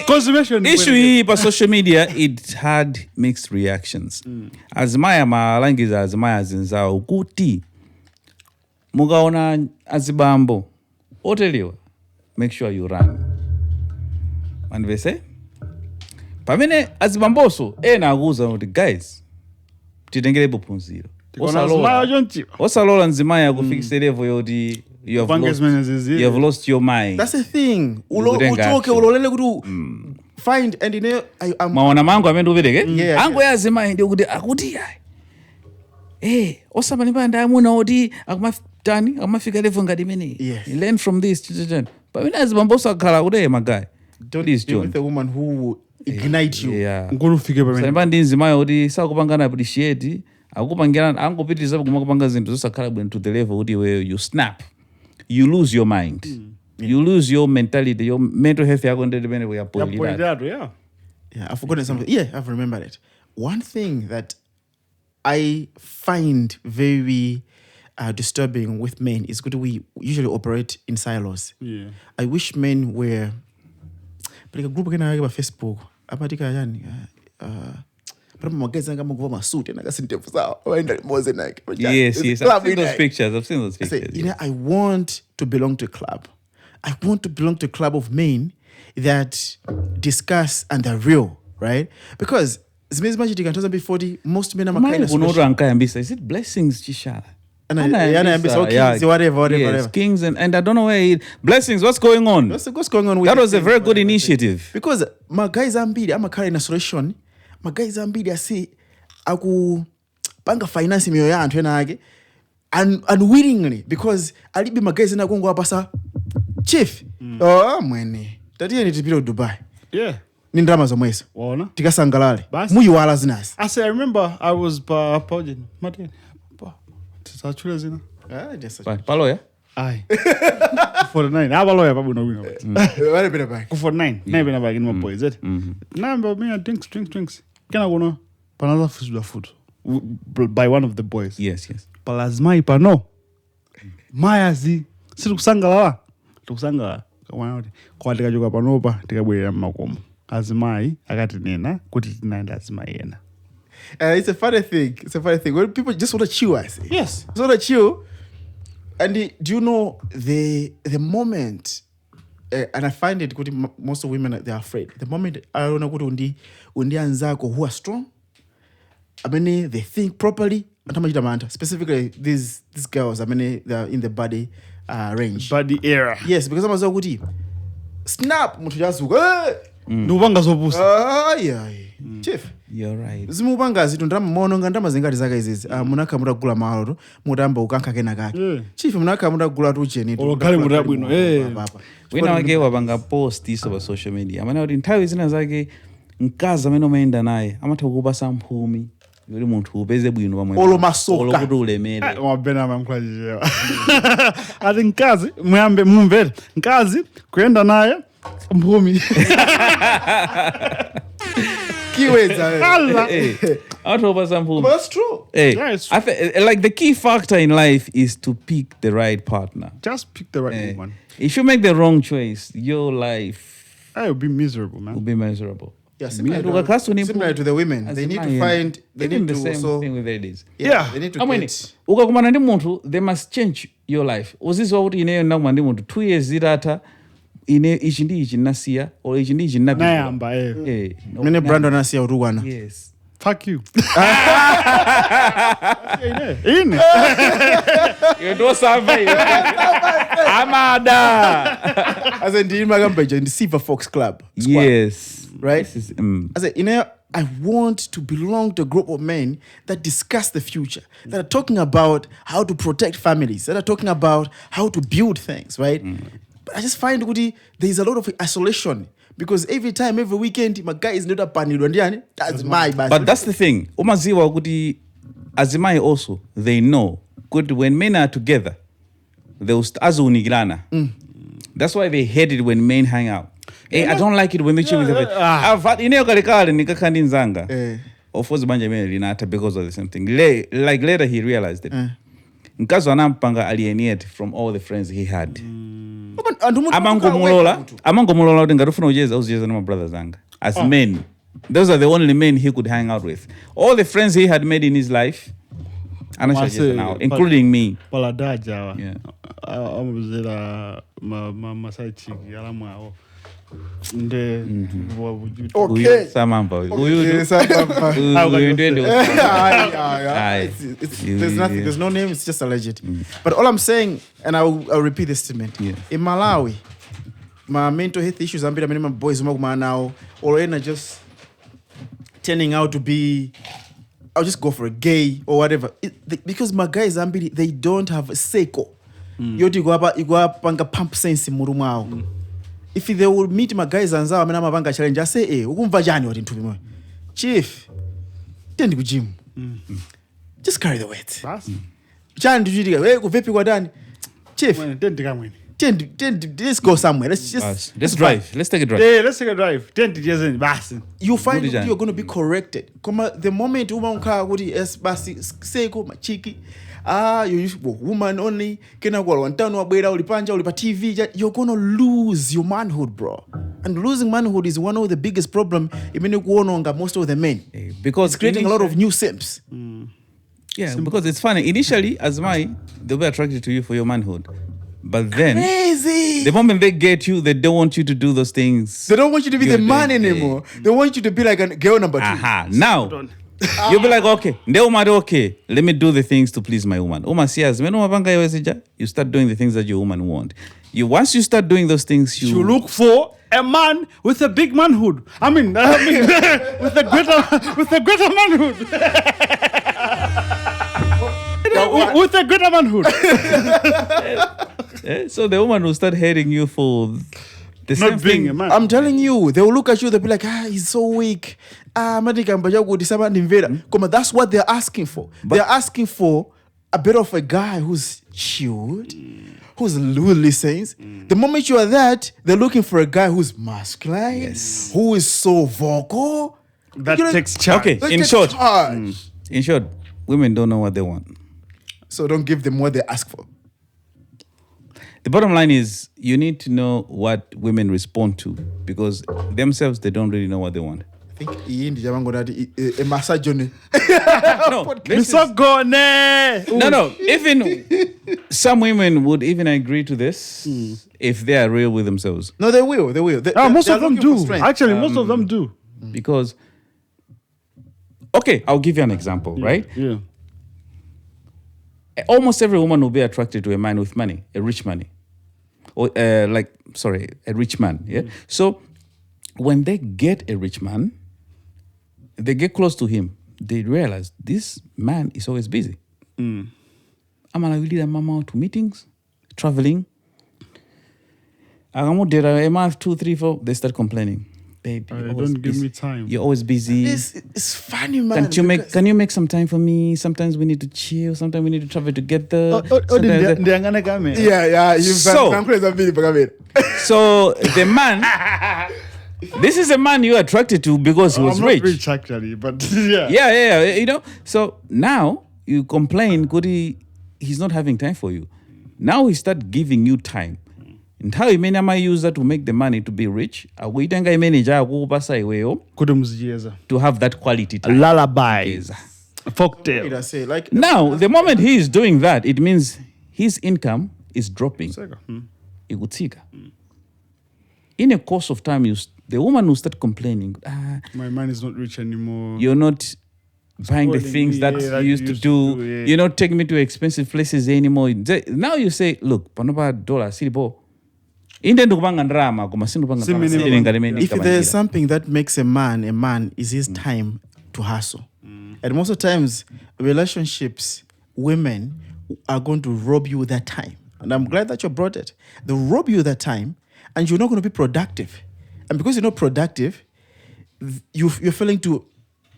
Speaker 2: Consummation.
Speaker 3: Issue hii pa social media, it had mixed reactions. Azimaya malangiza azimaya zinzao kuti mugaona azibambo oteliwa, make sure you run. Manvese? Pamene azibamboso na akuza kuti guys titengere bupunziro. Osalola nzimaya kufikisa level yoti you have lost your mind.
Speaker 1: That's the thing. Utoke ulolele kuti find and
Speaker 3: maona mangu amene upereke
Speaker 1: Yeah.
Speaker 3: ango yazimaya ndi kuti akuti osamalimbana ndi amuna oti akumafika level ngati imene.
Speaker 1: Yes.
Speaker 3: You learn from this. Pamene azibamboso akhala kuti my guy.
Speaker 1: don't
Speaker 3: Please,
Speaker 1: deal
Speaker 3: John.
Speaker 1: with a woman who will ignite you.
Speaker 3: Yeah.
Speaker 2: Ngolufike pamene.
Speaker 3: Salimba ndi nzimayo kuti sakupangana appreciate akupangira angopitiriza kumakupanga zinthu zosakhala bwino to the level kuti you snap. You lose your mind. You lose your mentality, your mental health. You're going to depend on your
Speaker 1: Yeah, I've forgotten something. Yeah, I've remembered it. One thing that I find very disturbing with men is that we usually operate in silos.
Speaker 2: Yeah.
Speaker 1: I wish men were. But a group can have Facebook. Apatika yani. But my guys are going to my suit and I got some tips out.
Speaker 3: Yes. I've seen those pictures.
Speaker 1: I say, I want to belong to a club. I want to belong to a club of men that discuss and are real, right? Because most men are kind of
Speaker 3: is it blessings, Chisha?
Speaker 1: Whatever.
Speaker 3: Yes, Kings and I don't know where blessings. What's going on?
Speaker 1: What's going on with
Speaker 3: that? Was a very good initiative.
Speaker 1: Because my guys ambidi, I'm a car in a solution. My guys ambidi, I say, aku panga finance miyo ya antuenage unwillingly because Ali be my guys na kongo apasa chief. Oh mwene. Tati ya nitipilo Dubai.
Speaker 2: Yeah.
Speaker 1: Ni ndrama za mwesa.
Speaker 2: Waona?
Speaker 1: Tikasangalale. Muyu wala zinasi.
Speaker 2: I remember I was Martin. Tachule zina.
Speaker 3: Palo ya?
Speaker 2: Aye. For the 9. Aba lawyer babu no win.
Speaker 1: Wale bina bag.
Speaker 2: For 9. Na bina bag in my boys. Number me drinks. Can I go no? Panaza food by one of the boys.
Speaker 3: Yes.
Speaker 2: Palazma ipano. Mayazi. Sirukusangala. Tukusangala. Kwa tikajoka panopa tikabwera makomo. Azimai akati nena kuti tinaenda azimai yena.
Speaker 1: It's a funny thing. When people just want to chill, I say.
Speaker 2: Yes.
Speaker 1: Just want to chill. And do you know the moment, and I find it good, most of women, they're afraid. The moment I don't know what undi anzako who are strong, I mean, they think properly. Specifically, these girls, I mean, they're in the body range.
Speaker 2: Body era.
Speaker 1: Yes, because I'm a good snap.
Speaker 2: Nubanga zobusa.
Speaker 1: Chief.
Speaker 3: You're right.
Speaker 1: Zimubanga zitu ndama ndama zingati zaka izizi. Munaka mutagula mahalo mutamba ukanka kena kake. Chief munaka mutagula tucheni tu.
Speaker 2: Olokale mutabwino.
Speaker 3: Wena wake wabanga post iso ba social media. Amana uri nthawi zina zake nkaza amene umayenda naye amatha kukupasa mphumi. Yuri muntu ubeze bwino pamwe.
Speaker 1: Olo masoka.
Speaker 3: Olo kuti ulemere.
Speaker 2: Wabena mamkwajije. Ati nkazi muyambe mumvere. Nkazi kuyenda naye mphumi.
Speaker 1: But that's true.
Speaker 3: Like the key factor in life is to pick the right partner.
Speaker 2: Just pick the right woman.
Speaker 3: If you make the wrong choice, your life
Speaker 2: will be miserable, man.
Speaker 3: Will be miserable.
Speaker 1: Yeah, similar to the women. They need to find. They need to
Speaker 3: the same
Speaker 1: also,
Speaker 3: thing with ladies.
Speaker 1: Yeah. They need to get.
Speaker 3: Ukakumana ndi munthu, they must change your life. Uzizwa kuti ineyo ndakumana ndi munthu 2 years zitata. Ine ichi ndi ichi nasiya or ichi ndi ichi napi.
Speaker 2: Nayamba
Speaker 1: Mene Brandon nasiya utukwana.
Speaker 3: Yes.
Speaker 2: Fuck you.
Speaker 3: Ine. You do something. Amada.
Speaker 1: As in the Magamba in the Silver Fox Club.
Speaker 3: Squad. Yes.
Speaker 1: Right? As in, I want to belong to a group of men that discuss the future, that are talking about how to protect families, that are talking about how to build things, right? But I just find there is a lot of isolation because every weekend, my guy is not a panel. That's my bad.
Speaker 3: But that's the thing. Umaziwa kuti azimai also, they know. Good when men are together, they will azunigilana. That's why they hate it when men hang out. Hey, I don't like it when they chill with the I've had nikakandi nzanga. Of course, Linata because of the same thing. Like later he realized it. Nkazo anampanga alienate from all the friends he had. Amangomulola ngarufuna ujeza uzijeza na my brothers zanga. As men, those are the only men he could hang out with. All the friends he had made in his life, now, including me.
Speaker 2: Paladaja.
Speaker 3: Yeah.
Speaker 2: Masai chiki alamwa.
Speaker 1: Okay.
Speaker 3: Samamba.
Speaker 1: There's no name, it's just alleged. But all I'm saying, and I'll repeat this statement.
Speaker 3: Yeah.
Speaker 1: In Malawi, my mental health issues, I'm my boys now, or just turning out to be, I'll just go for a gay or whatever. Because my guys, they don't have a seko. You go up panga pump sense murumao. If they will meet my guys and say, I'm challenge, I say, ukumva jani wati ntupi mwe. Chief, tendi ku gym. Just carry the weight. Jani tujitika, kuvepi kwa dani. Chief, let's go somewhere.
Speaker 3: Let's drive. Let's take a drive.
Speaker 2: Yeah, let's take a drive. 10 years in. Basi.
Speaker 1: You find
Speaker 3: Good
Speaker 1: that you're going to be corrected. The moment woman car kuti basi seko machiki you woman only kena kwa wantano wabwera ulipanja ulipa TV you're going to lose your manhood, bro. And losing manhood is one of the biggest problem imene kuononga most of the men.
Speaker 3: Because
Speaker 1: it's creating a lot of new simps.
Speaker 3: Yeah, because it's funny. Initially, as they'll be attracted to you for your manhood. But then,
Speaker 1: crazy.
Speaker 3: The moment they get you, they don't want you to do those things.
Speaker 1: They don't want you to be the man anymore. They want you to be like a girl number 2.
Speaker 3: Now, you'll be like, okay, let me do the things to please my woman. You start doing the things that your woman want. Once you start doing those things,
Speaker 2: you look for a man with a big manhood. I mean with a greater manhood. With a greater manhood.
Speaker 3: So the woman will start hating you for the same
Speaker 2: not being
Speaker 3: thing.
Speaker 2: a man.
Speaker 1: I'm telling you, they will look at you, they'll be like, he's so weak. That's what they're asking for. They're asking for a bit of a guy who's chilled, who listens. The moment you are that, they're looking for a guy who's masculine, who is so vocal.
Speaker 2: That takes charge.
Speaker 3: Okay, in short, women don't know what they want.
Speaker 1: So don't give them what they ask for.
Speaker 3: The bottom line is you need to know what women respond to because themselves, they don't really know what they want.
Speaker 1: I think a massage journey.
Speaker 3: No, even some women would even agree to this if they are real with themselves.
Speaker 1: No, they will.
Speaker 2: Most of them do. Actually, most of them do.
Speaker 3: Because, okay, I'll give you an example, right?
Speaker 2: Yeah.
Speaker 3: Almost every woman will be attracted to a man with money, a rich money. Or, a rich man, yeah? So, when they get a rich man, they get close to him, they realize this man is always busy. I'm going to lead a mama out to meetings, traveling. I'm going to have 2, 3, 4. They start complaining. Babe,
Speaker 2: don't give me time.
Speaker 3: You're always busy.
Speaker 1: It's funny, man.
Speaker 3: Can you make some time for me? Sometimes we need to chill. Sometimes we need to travel together.
Speaker 1: Yeah.
Speaker 3: So the man, this is a man you're attracted to because he was
Speaker 2: I'm
Speaker 3: rich.
Speaker 2: Not rich actually, but yeah.
Speaker 3: Yeah. So now you complain, he's not having time for you. Now he start giving you time. And how you use that to make the money to be rich? To have that quality time.
Speaker 2: Lullabies. Folktale.
Speaker 3: Now, the moment he is doing that, it means his income is dropping. In a course of time, the woman will start complaining.
Speaker 2: My man is not rich anymore.
Speaker 3: You're not buying the things that you used to do.
Speaker 2: Yeah.
Speaker 3: You're not taking me to expensive places anymore. Now you say, look, $1 if
Speaker 1: there's something that makes a man is his time to hustle. And most of the times, relationships, women are going to rob you that time. And I'm glad that you brought it. They'll rob you that time, and you're not going to be productive. And because you're not productive, you're failing to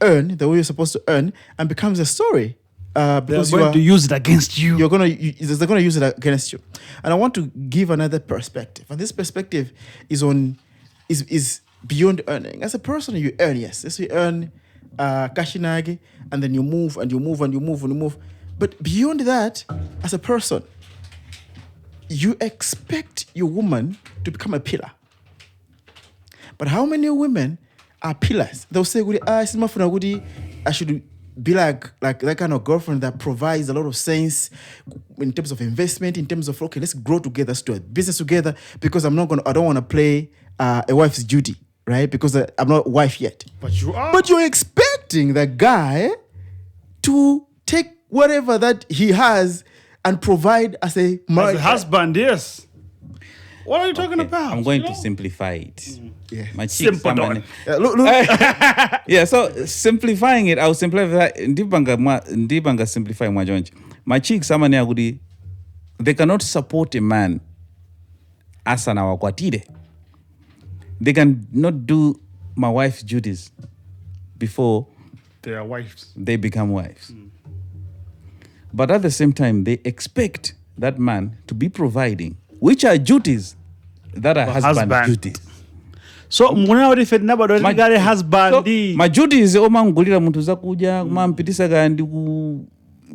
Speaker 1: earn the way you're supposed to earn, and becomes a story. Because
Speaker 2: they're going to use it against you.
Speaker 1: They're going to use it against you. And I want to give another perspective. And this perspective is beyond earning. As a person, you earn, yes. Yes, you earn kashinagi, and then you move, and you move, and you move, and you move. But beyond that, as a person, you expect your woman to become a pillar. But how many women are pillars? They'll say, I should be like that kind of girlfriend that provides a lot of sense in terms of investment, in terms of, okay, let's grow together, let's do a business together, because I don't want to play a wife's duty, right? Because I'm not a wife yet.
Speaker 2: But you are.
Speaker 1: But you're expecting the guy to take whatever that he has and provide as a
Speaker 2: husband, yes. What are you talking about?
Speaker 3: I'm going to simplify it.
Speaker 1: Yeah.
Speaker 3: My cheeks.
Speaker 1: Look.
Speaker 3: Yeah, so simplifying it, I'll simplify Ndibanga simplify my cheeks they cannot support a man as an awakwatide. They cannot do my wife's duties before
Speaker 2: they are wives.
Speaker 3: They become wives. But at the same time, they expect that man to be providing which are duties that are husband duties.
Speaker 2: So muna kuti fe tinabadwa tingale husband.
Speaker 3: So, my duties omangulira munthu zakudya kumampitisa kandi ku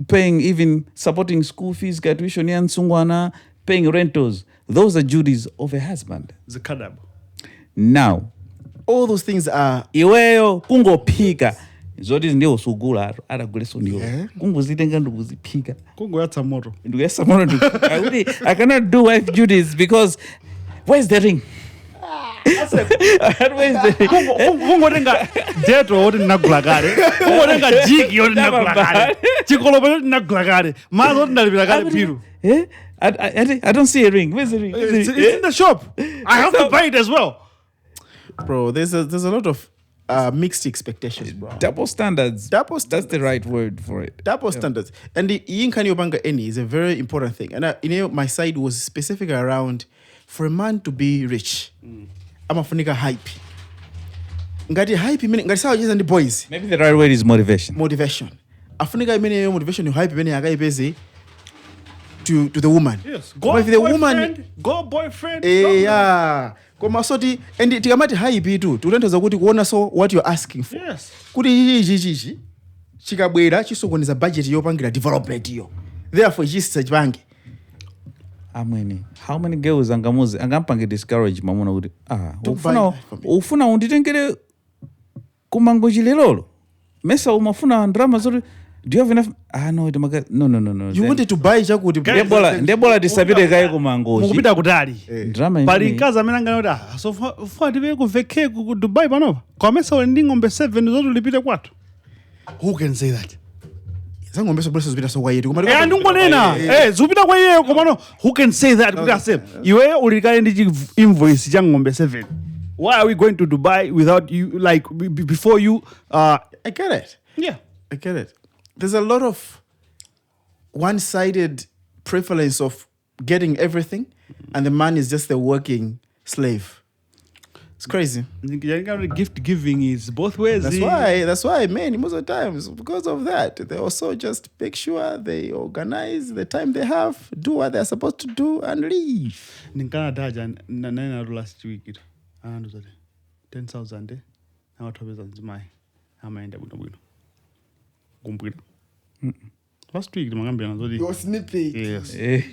Speaker 3: paying, even supporting school fees, tuition ya msungwana, paying rentals. Those are duties of a husband.
Speaker 2: Zikadabo.
Speaker 3: Now,
Speaker 1: all those things are
Speaker 3: iweyo kungophika zoti ndiye usugula ataguleso ndiyo kungozitenga ndikuzipika
Speaker 2: kungoyatsa moto
Speaker 3: I cannot do wife duties because where's the ring?
Speaker 2: kungotenga deto oti ndinagula kale kungotenga jiki oti ndinagula kale chikolopo oti ndinagula kale mazo oti ndalipira kale piru.
Speaker 3: I don't see a ring. Where's the ring?
Speaker 2: It's in the shop. I have to buy it as well.
Speaker 1: Bro, there's a lot of mixed expectations, bro.
Speaker 3: Double standards. That's the right word for it.
Speaker 1: Double standards. And the Yinkani Obanga Eni is a very important thing. And my side was specific around for a man to be rich. I'm a funika hype. Ngati hype meaning ngati sawa and the boys.
Speaker 3: Maybe the right word is motivation.
Speaker 1: Motivation. Afunika meaning motivation you hype meaning agai busy to the woman.
Speaker 2: Yes.
Speaker 1: Go the woman.
Speaker 2: Go boyfriend.
Speaker 1: Yeah. Koma soti and tikamati hype tu tulenteza kuti kuona so what you're asking for.
Speaker 2: Yes.
Speaker 1: Kuti ichi chikabwera chisokoneza budget yopangira development yo. Therefore chisi chipange.
Speaker 3: Amweni. How many girls angampange discourage mamuna kuti ufuna unditengere kumangoji lelolo. Mesa umafuna drama zoti do you have enough? No.
Speaker 1: You wanted to buy chakuti
Speaker 3: ndebola disapire kai kumangoji.
Speaker 2: Mukupita kutali.
Speaker 3: Drama
Speaker 2: Pali nkaza menanga kuti so for ndibe ku vacay ku Dubai panopa. Komesa wendi ngombe 7 zoti ulipite kwatu. Who can say that?
Speaker 1: Ngombe so blesses bita so wayetu.
Speaker 2: Ndingonena. Zupita kwa iye komano who can say that kuti ase iwe ulikale ndi invoice cha ngombe 7. Why are we going to Dubai without you, like before you
Speaker 1: I get it.
Speaker 2: Yeah.
Speaker 1: I get it. There's a lot of one-sided prevalence of getting everything, and the man is just a working slave. It's crazy.
Speaker 2: Gift giving is both ways.
Speaker 1: That's why men most of the times, because of that, they also just make sure they organize the time they have, do what they're supposed to do, and leave.
Speaker 2: Ninkana daja na last week and 10,000 na watu wabeza mai amaenda bwino kumpwira. Last week magambia nazodi.
Speaker 4: You're snippy.
Speaker 2: Yes.
Speaker 3: I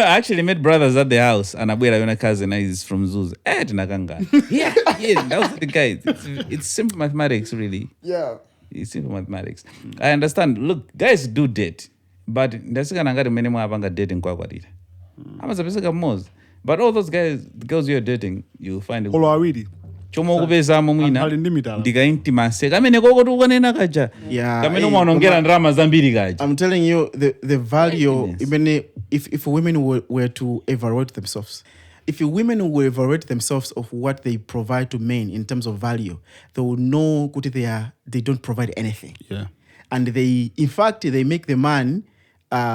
Speaker 3: actually met brothers at the house and Abuela when a cousin is from Zuz. Tinakanga. Yeah, that was the guy. It's simple mathematics, really.
Speaker 4: Yeah.
Speaker 3: It's simple mathematics. I understand. Look, guys do date, but that's gonna get many more abanga dating kwa dita. I'm a most. But all those guys, the girls you're dating, you find it. Chomo kubeza mwina ndiga intimacy kamene koko tukonena kaja kamene umaonongera ndrama zambiri kaja.
Speaker 1: I'm telling you the value even if women were to evaluate themselves, if women will evaluate themselves of what they provide to men in terms of value, they will know they don't provide anything.
Speaker 2: Yeah. And
Speaker 1: they make the man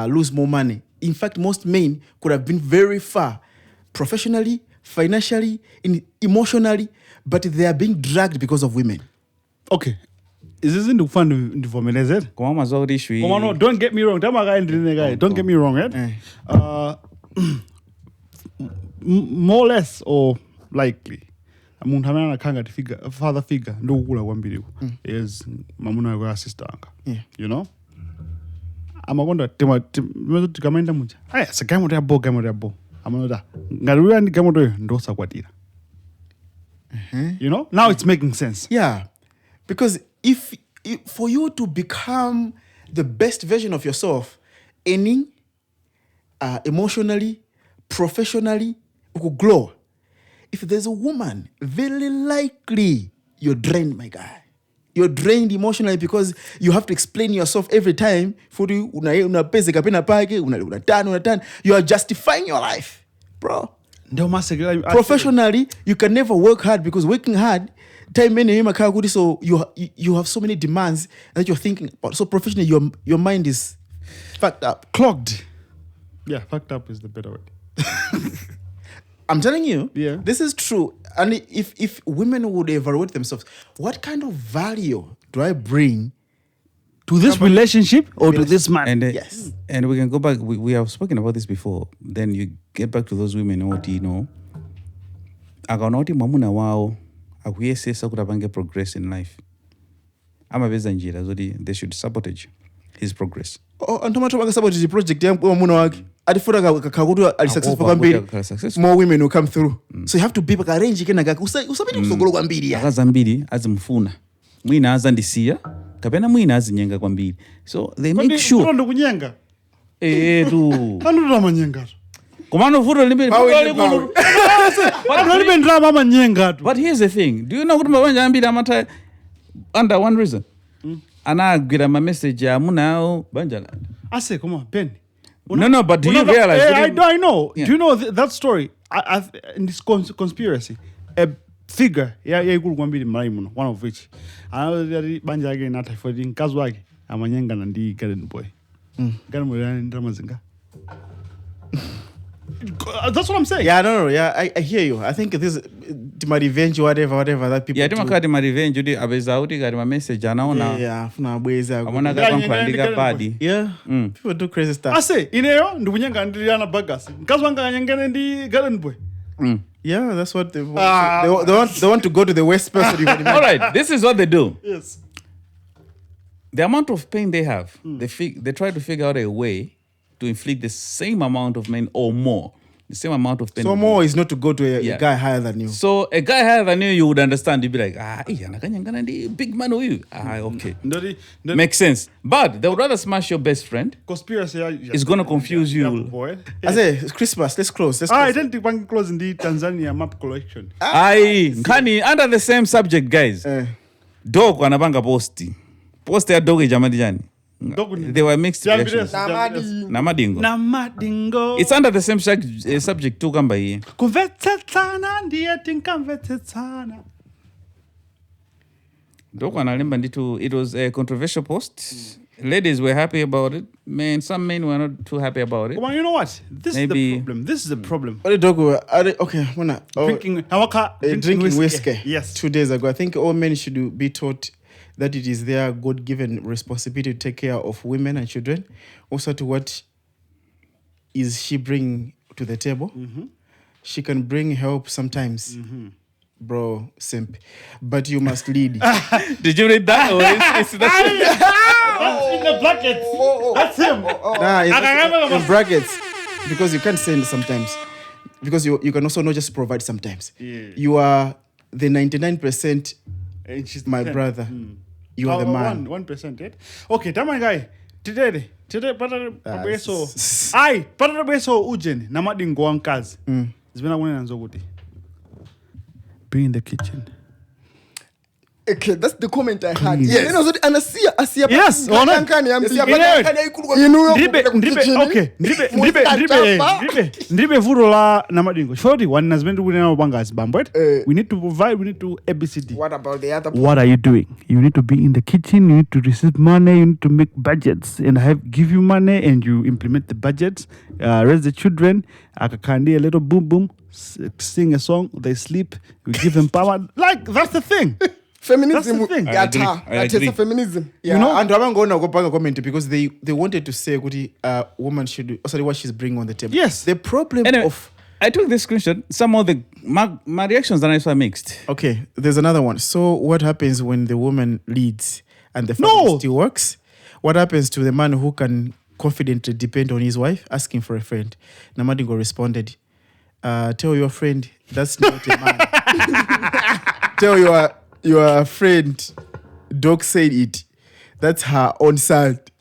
Speaker 1: lose more money. In fact, most men could have been very far professionally, financially, emotionally, but they are being dragged because of women.
Speaker 2: Okay. Is this in the fun informalized? No, don't get me wrong. Don't get me wrong, right? More or less or likely. Muntamana kanga father figure ndo kula kwambiri is mamuna kwa sister anga.
Speaker 1: Yeah.
Speaker 2: You know? Amagonda tikamenda muja. Aya sakamo yabo. Amanota. Ngaruya ndi gamoto ndo sakwatira. You know? Now it's making sense.
Speaker 1: Yeah. Because if for you to become the best version of yourself, earning, emotionally, professionally, you could glow. If there's a woman, very likely you're drained, my guy. You're drained emotionally because you have to explain yourself every time. You are justifying your life, bro. Professionally, you can never work hard because working hard, so you have so many demands that you're thinking about. So professionally, your mind is fucked up.
Speaker 2: Clogged. Yeah, fucked up is the better word.
Speaker 1: I'm telling you,
Speaker 2: yeah,
Speaker 1: this is true. And if women would evaluate themselves, what kind of value do I bring
Speaker 2: to this relationship or to this man.
Speaker 3: And
Speaker 1: Yes.
Speaker 3: and we can go back. We have spoken about this before. Then you get back to those women who akaona kuti mwamuna wao akuyesesa kuti apange progress in life. Amapeza njira zoti they should sabotage his progress.
Speaker 1: Anthu amathu sabotage project ya mwamuna wake. Atifuna kakha kuti ali successful kwambiri. More women will come through. So you have to be arrange kenaka usapite kusogolo kwambiri ya.
Speaker 3: Akazambiri azimfuna. Mwina azandisiya kapena mwina azinyenga kwambiri. So they make sure.
Speaker 2: Ndo kunyenga.
Speaker 3: Tu.
Speaker 2: Ando amanyenga.
Speaker 3: Komano vuto limbe.
Speaker 2: Ando drama amanyenga tu.
Speaker 3: But here's the thing. Do you know kuti mabanja ambiri amata under one reason? Anagwira ma message ya munao banja.
Speaker 2: Ase come on, Ben.
Speaker 3: No, but do you realize?
Speaker 2: I know.
Speaker 3: Yeah.
Speaker 2: Do you know that story? In this conspiracy, a figure, ikulu kwambiri Malawi muno, one of which, another banja yake nata for the mkazi wake amanyenga na ndi garden boy. Garden boy ni drama zinga. That's what I'm saying.
Speaker 1: Yeah, no, yeah, I hear you. I think this my revenge, whatever that people.
Speaker 3: Yeah,
Speaker 1: do.
Speaker 3: timakati ma revenge udi abeza uti kati ma message anaona.
Speaker 1: Yeah, funa bweza.
Speaker 3: Amona kama kuandika badi.
Speaker 1: Yeah. People do crazy stuff.
Speaker 2: Ase ineyo ndikunyenga ndiriana bagas. Mkazi wanga anyengene ndi garden boy.
Speaker 1: Yeah, that's what they want. They want to go to the worst person.
Speaker 3: All right, this is what they do.
Speaker 2: Yes.
Speaker 3: The amount of pain they have, they try to figure out a way to inflict the same amount of pain or more. The same amount of pain.
Speaker 1: So more is not to go to a guy higher than you.
Speaker 3: So a guy higher than you would understand. You'd be like, big man with you. Okay. Makes sense. But they would rather smash your best friend.
Speaker 2: Conspiracy.
Speaker 3: It's going to confuse you.
Speaker 2: Boy.
Speaker 1: I say, it's Christmas. Let's close.
Speaker 2: I didn't think close in the Tanzania map collection.
Speaker 3: Nkani, under the same subject, guys. Dog wanabanga posti. Posti ya dog jamani jani. They were mixed reactions.
Speaker 2: Namadingo.
Speaker 3: It's under the same subject too, kamba hii.
Speaker 2: Kuvetsetana ndiye tinkamvetsetana.
Speaker 3: Dog wanalimba nditu, it was a controversial post. Ladies were happy about it. Some men were not too happy about it.
Speaker 2: Well, you know what? This is the problem. This is the problem.
Speaker 1: What dog okay,
Speaker 2: Drinking
Speaker 1: whiskey.
Speaker 2: Yes.
Speaker 1: 2 days ago. I think all men should be taught that it is their God-given responsibility to take care of women and children. Also to what is she bring to the table. She can bring help sometimes. Bro, simp. But you must lead.
Speaker 3: Did you read that? That's
Speaker 2: in the brackets. That's him.
Speaker 1: In brackets. Because you can't send sometimes. Because you can also not just provide sometimes.
Speaker 2: Yeah.
Speaker 1: You are the 99%.
Speaker 2: And she's
Speaker 1: my brother. You are the man.
Speaker 2: 1%, right? Okay, tama guy. Today patata beso ujeni namadingo wankazi. Zibena kune nanzo kuti. Be in the kitchen.
Speaker 4: Okay, that's the comment I had.
Speaker 1: Yes.
Speaker 4: You know, so anasia
Speaker 2: Yes. Ndibe vuro la namadingo. Shorty one has been doing our bangas bambwet. We need to provide, we need to ABCD.
Speaker 4: What about the other?
Speaker 2: What are you doing? You need to be in the kitchen, you need to receive money, you need to make budgets and give you money and you implement the budgets, raise the children, akakandi a little boom boom, sing a song, they sleep, we give them power. Like that's the thing.
Speaker 4: Feminism.
Speaker 2: That's the thing.
Speaker 3: I agree.
Speaker 4: It's feminism.
Speaker 1: Yeah, you know, and I'm going to go back and comment because they wanted to say a woman should what she's bringing on the table.
Speaker 2: Yes.
Speaker 1: The problem
Speaker 3: Anyway,
Speaker 1: of
Speaker 3: I took this screenshot. Some of my reactions are mixed.
Speaker 1: okay, there's another one. So what happens when the woman leads and the family still works? What happens to the man who can confidently depend on his wife, asking for a friend? Namadingo responded, tell your friend that's not a man. Tell your friend, dog said it. That's her own side.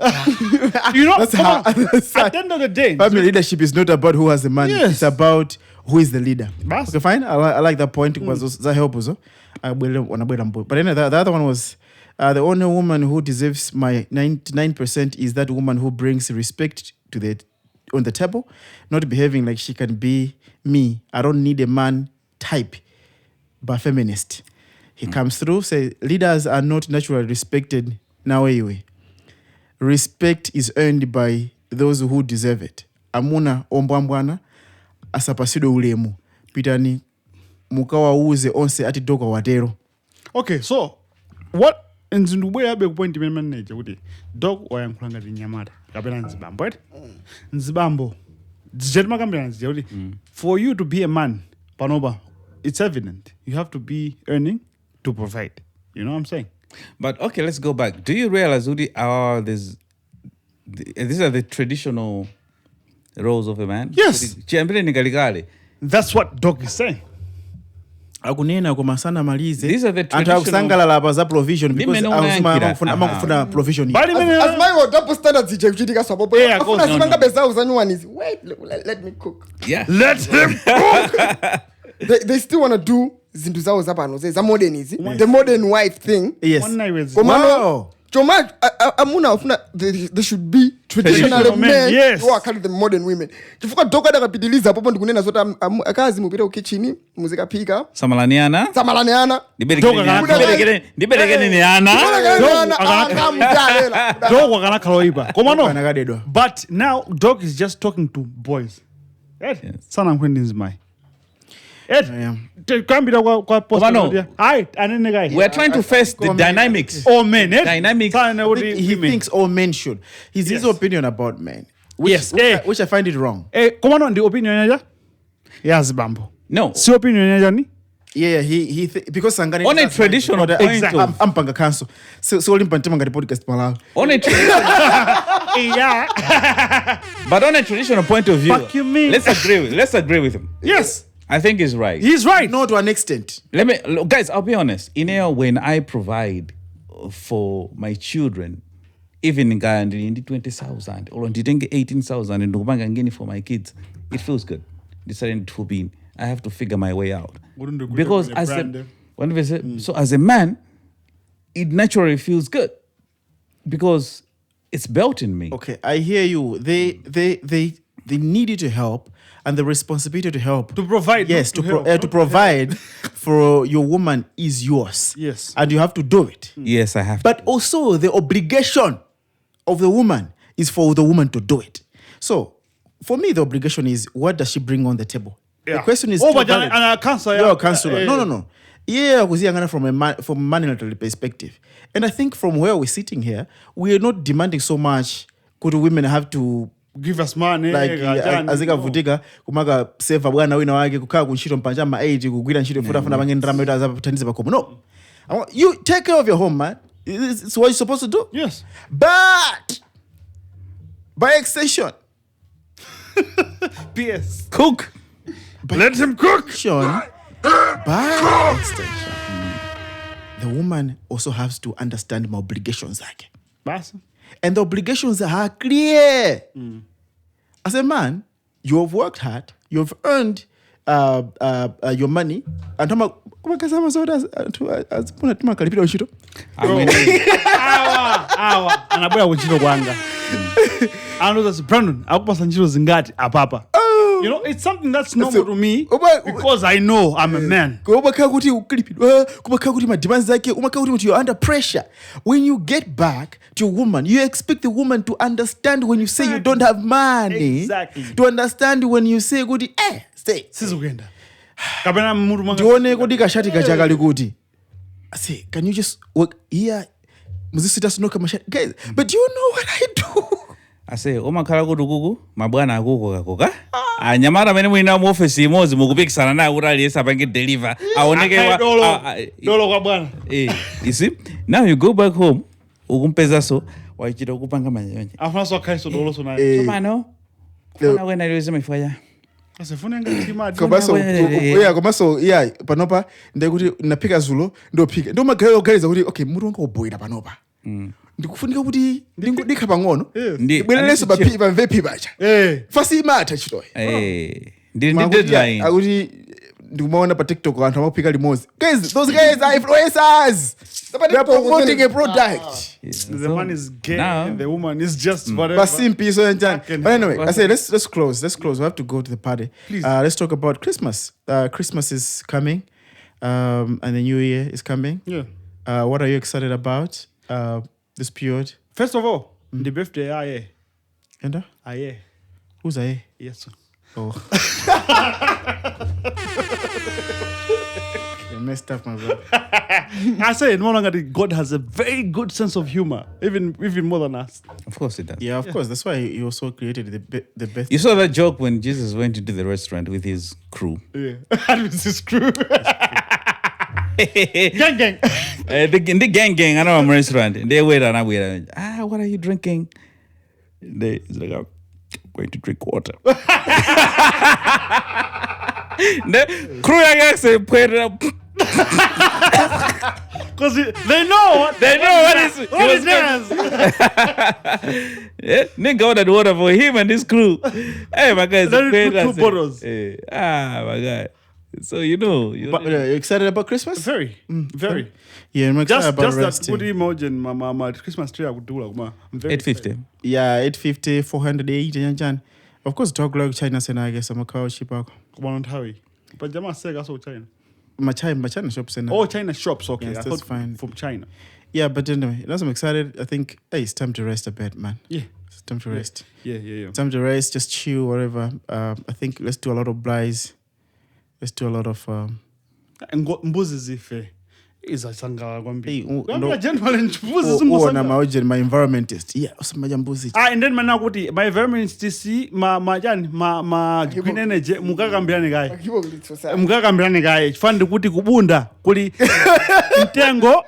Speaker 2: You know,
Speaker 1: That's her other side.
Speaker 2: at the end of the day,
Speaker 1: Family leadership is not about who has the money.
Speaker 2: Yes.
Speaker 1: It's about who is the leader.
Speaker 2: Bas.
Speaker 1: Okay, fine. I like that point. That help also. But anyway, the other one was the only woman who deserves my 99% is that woman who brings respect to on the table, not behaving like she can be me. I don't need a man type, but feminist. He comes through, say leaders are not naturally respected now anyway. Respect is earned by those who deserve it. Amuna ombwambwana asapasido ulemu. Pitani mukawa uze onse ati doka watero.
Speaker 2: okay, so what ndibwera abe kupoint imene manager kuti dog wayankhula ngati nyamata kapena nzibambo right nzibambo dzijeti makambirana zija kuti for you to be a man panopa it's evident you have to be earning to provide. You know what I'm saying?
Speaker 3: But okay, let's go back. Do you realize these are the traditional roles of a man?
Speaker 2: Yes. That's what Doc is saying.
Speaker 1: Akunena koma sana malize.
Speaker 3: These are the
Speaker 1: anthu akusangalala pa za provision because amafuna provision.
Speaker 4: As my double standards zije kuchitika sapopo. Afuna simanga bezao zanyuwanizi. Wait, let me cook.
Speaker 3: Yeah.
Speaker 2: Let him cook.
Speaker 4: They still want to do zintu zawo zapano za modern izi. The modern wife thing.
Speaker 1: Yes.
Speaker 4: Wow. Choma amuna afuna they should be traditional men who are kind of the modern women. Chifuka doka dakapitiliza popo ndikunena zoti akazi mupita ku kitchen muzika pika.
Speaker 3: Samalaniana. Ndiberekene ni ana.
Speaker 2: Dogo kana kaloiba. Komano. But now Doc is just talking to boys. Yes. Sana nkwendi nzimai. We're
Speaker 3: trying to face the dynamics.
Speaker 2: All men.
Speaker 3: Dynamics.
Speaker 1: He thinks all men should. It's his opinion about men. Which I find it wrong.
Speaker 2: Come on, the opinion yaja? Yes, Bambo.
Speaker 3: No.
Speaker 2: Si opinion yaja ni?
Speaker 1: Yeah, he because Sangani
Speaker 3: on a traditional point of
Speaker 1: Ampanga cancel. So limpantema ngati Podcastmalawi.
Speaker 3: On a traditional
Speaker 2: yeah.
Speaker 3: But on a traditional point of view,
Speaker 2: fuck you mean?
Speaker 3: Let's agree with him.
Speaker 2: Yes.
Speaker 3: I think he's right.
Speaker 2: He's right.
Speaker 1: No, to an extent.
Speaker 3: Guys, I'll be honest. When I provide for my children, even in 20,000 or 18,000 and for my kids, it feels good. Deciding to be, I have to figure my way out. Because as a man, it naturally feels good because it's built in me.
Speaker 1: Okay, I hear you. They need you to help. And the responsibility to help.
Speaker 2: To provide.
Speaker 1: Yes, to provide for your woman is yours.
Speaker 2: Yes.
Speaker 1: And you have to do it.
Speaker 3: Yes, I have
Speaker 1: But also the obligation of the woman is for the woman to do it. So, for me, the obligation is what does she bring on the table?
Speaker 2: Yeah.
Speaker 1: The question is...
Speaker 2: but a counselor.
Speaker 1: You're a counselor. No. Yeah, from a monetary perspective. And I think from where we're sitting here, we are not demanding so much. Could women have to...
Speaker 2: give us money
Speaker 1: like azikavutika kumaka save bwana wina wake kukhala kunchito mpanja ma 8 kugwira ntchito futafuna bange ndrama yoti azapathandize pakomo. No, you take care of your home, man. It's what you're supposed to do.
Speaker 2: Yes,
Speaker 1: but by extension
Speaker 2: PS
Speaker 3: cook.
Speaker 2: Let him cook.
Speaker 1: By extension the woman also has to understand my obligations zake. And the obligations are clear. As a man, you have worked hard, you have earned your money. And
Speaker 2: you know, it's something that's normal to me because I know I'm a man.
Speaker 1: You're under pressure. When you get back to a woman, you expect the woman to understand when you say you don't have money.
Speaker 2: Exactly.
Speaker 1: To understand when you say, stay. Say, can you just work here? Guys, but do you know what I do?
Speaker 3: I say, omakhala kuti Gugu, mabwana akuko kakoka. Anyamara mene mwina mu office imozi mukupikisana na urali yesa pange deliver. Aoneke
Speaker 2: dolo kwa bwana.
Speaker 3: You see? Now you go back home, ukumpeza so, waichita kupanga manyanya.
Speaker 2: Afuna so kaiso dolo so na.
Speaker 3: So mano. Kuna wena liweze mifanya.
Speaker 2: Asifuna ngatima.
Speaker 1: Komaso panopa ndekuti napika zulo ndo pika. Ndo magaliza kuti okay, mutu wanga oboyira panopa. Ndikufunika kuti ndikha pang'ono ndibwererenso pa mvepi bacha fasi mata chitoyi
Speaker 3: ndiri deadline
Speaker 1: akuti ndikumaona pa TikTok anthu amaphika limozi. Guys, those guys are influencers. They are promoting a product.
Speaker 2: The man is gay and the woman is just whatever.
Speaker 1: But Simp so but anyway, I say let's close. We have to go to the party.
Speaker 2: Please.
Speaker 1: Let's talk about Christmas. Christmas is coming, and the New Year is coming.
Speaker 2: Yeah.
Speaker 1: What are you excited about? This period.
Speaker 2: First of all, the birthday aye.
Speaker 1: And
Speaker 2: aye.
Speaker 1: Who's aye?
Speaker 2: Yes.
Speaker 1: Oh. messed up, my brother.
Speaker 2: I say no longer God has a very good sense of humor, even more than us.
Speaker 3: Of course it does.
Speaker 1: Yeah, of course. That's why he also created the best.
Speaker 3: You saw that joke when Jesus went into the restaurant with his crew.
Speaker 2: Yeah, that was his crew. Gang.
Speaker 3: The gang, I know I'm restaurant. And they wait and I wait. What are you drinking? He's like, I'm going to drink water. The crew, I guess, they put it up.
Speaker 2: Because they know what it is.
Speaker 3: Yeah, nigga ordered water for him and his crew. Hey, my guy,
Speaker 2: Then he put 2 bottles.
Speaker 3: My God. So you're
Speaker 1: excited about Christmas?
Speaker 2: Very.
Speaker 1: Yeah, I'm excited
Speaker 2: Just
Speaker 1: about
Speaker 2: that
Speaker 1: resting.
Speaker 2: good emotion, my Christmas tree I could do like I'm very
Speaker 3: 850.
Speaker 1: Yeah, 850, 480, and of course, talk like China, and I guess I'm a cow ship.
Speaker 2: One on Harry. But Jama said that's all China.
Speaker 1: My China shops and
Speaker 2: Oh, China shops, okay.
Speaker 1: Yes,
Speaker 2: I
Speaker 1: that's
Speaker 2: thought
Speaker 1: fine.
Speaker 2: from China.
Speaker 1: Yeah, but anyway, I'm excited. I think it's time to rest a bit, man.
Speaker 2: Yeah.
Speaker 1: It's time to rest.
Speaker 2: Yeah.
Speaker 1: Time to rest, just chill, whatever. I think let's do a lot of Blage. Let's do a lot of
Speaker 2: Mbuzi zife. Izasangala kwambili.
Speaker 1: no.
Speaker 2: Kwambili gentlemen mbuzi
Speaker 1: na
Speaker 2: zimusanga.
Speaker 1: maoje my environmentist. Yeah, usamaja mbuzi.
Speaker 2: And then mana kuti my environmentist ma green energy mukakambirane kai. Mukakambirane kai. Chifandi kuti kubunda kuli mtengo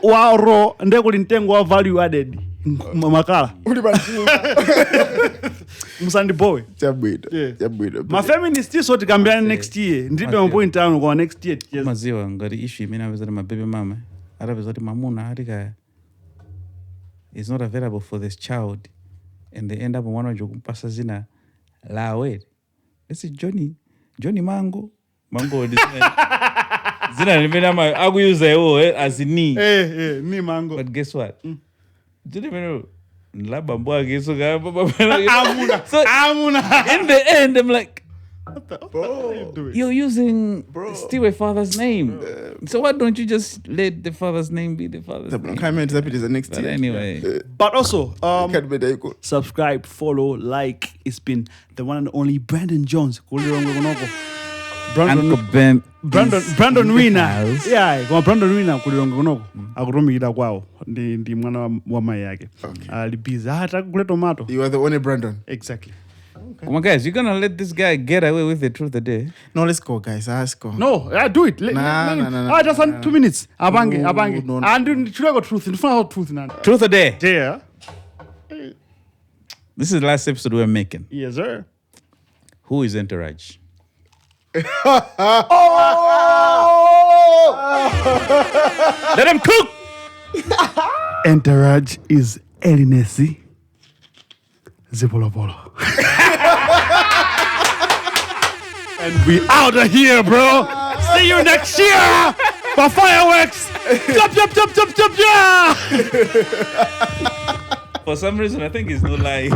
Speaker 2: wa raw nde kuli mtengo wa value added. Makala. Musandi boy.
Speaker 1: Chabwino.
Speaker 2: My feminist is what kambirane next year. Ndibe mapoint down kwa next year.
Speaker 3: Maziwa ngari issue mina vezati my baby mama. Ara vezati mamuna harika is not available for this child, and they end up one of kumpasa zina la wait. This is Johnny Mango zina nimena ma akuyuza as ni
Speaker 2: Ni Mango.
Speaker 3: but guess what Johnny Mango la bambo agiso ga
Speaker 2: Amuna.
Speaker 3: in the end I'm like,
Speaker 2: Bro,
Speaker 3: you're using still a father's name. So why don't you just let the father's name be the father's name?
Speaker 1: Comment is the next
Speaker 3: But
Speaker 1: year.
Speaker 3: anyway,
Speaker 2: But also,
Speaker 1: Can't be that good.
Speaker 2: subscribe, follow, like. It's been the one and only Brandon Jones.
Speaker 3: Uncle Ben,
Speaker 2: Brandon Wina. Yeah, kwa Brandon Wina kulilongo kunoko. Akutumikira kwawo. Ndi mwana wa mai yake. Alibiza hata kule tomato.
Speaker 1: You are the only Brandon.
Speaker 2: Exactly.
Speaker 3: come on guys, you're gonna let this guy get away with the truth today?
Speaker 1: No, let's go, guys. Let's go.
Speaker 2: No, do it.
Speaker 1: Nah.
Speaker 2: Just 2 minutes. Abange.
Speaker 1: No.
Speaker 2: And chuleko truth. Ndifuna truth nani.
Speaker 3: Truth today.
Speaker 2: Yeah.
Speaker 3: This is the last episode we're making.
Speaker 2: Yes, sir.
Speaker 3: Who is Entourage? Let him cook.
Speaker 2: Entourage is Elinesi Zipolopolo. And we out of here, bro. See you next year for fireworks. Jump.
Speaker 3: For some reason, I think it's no lie.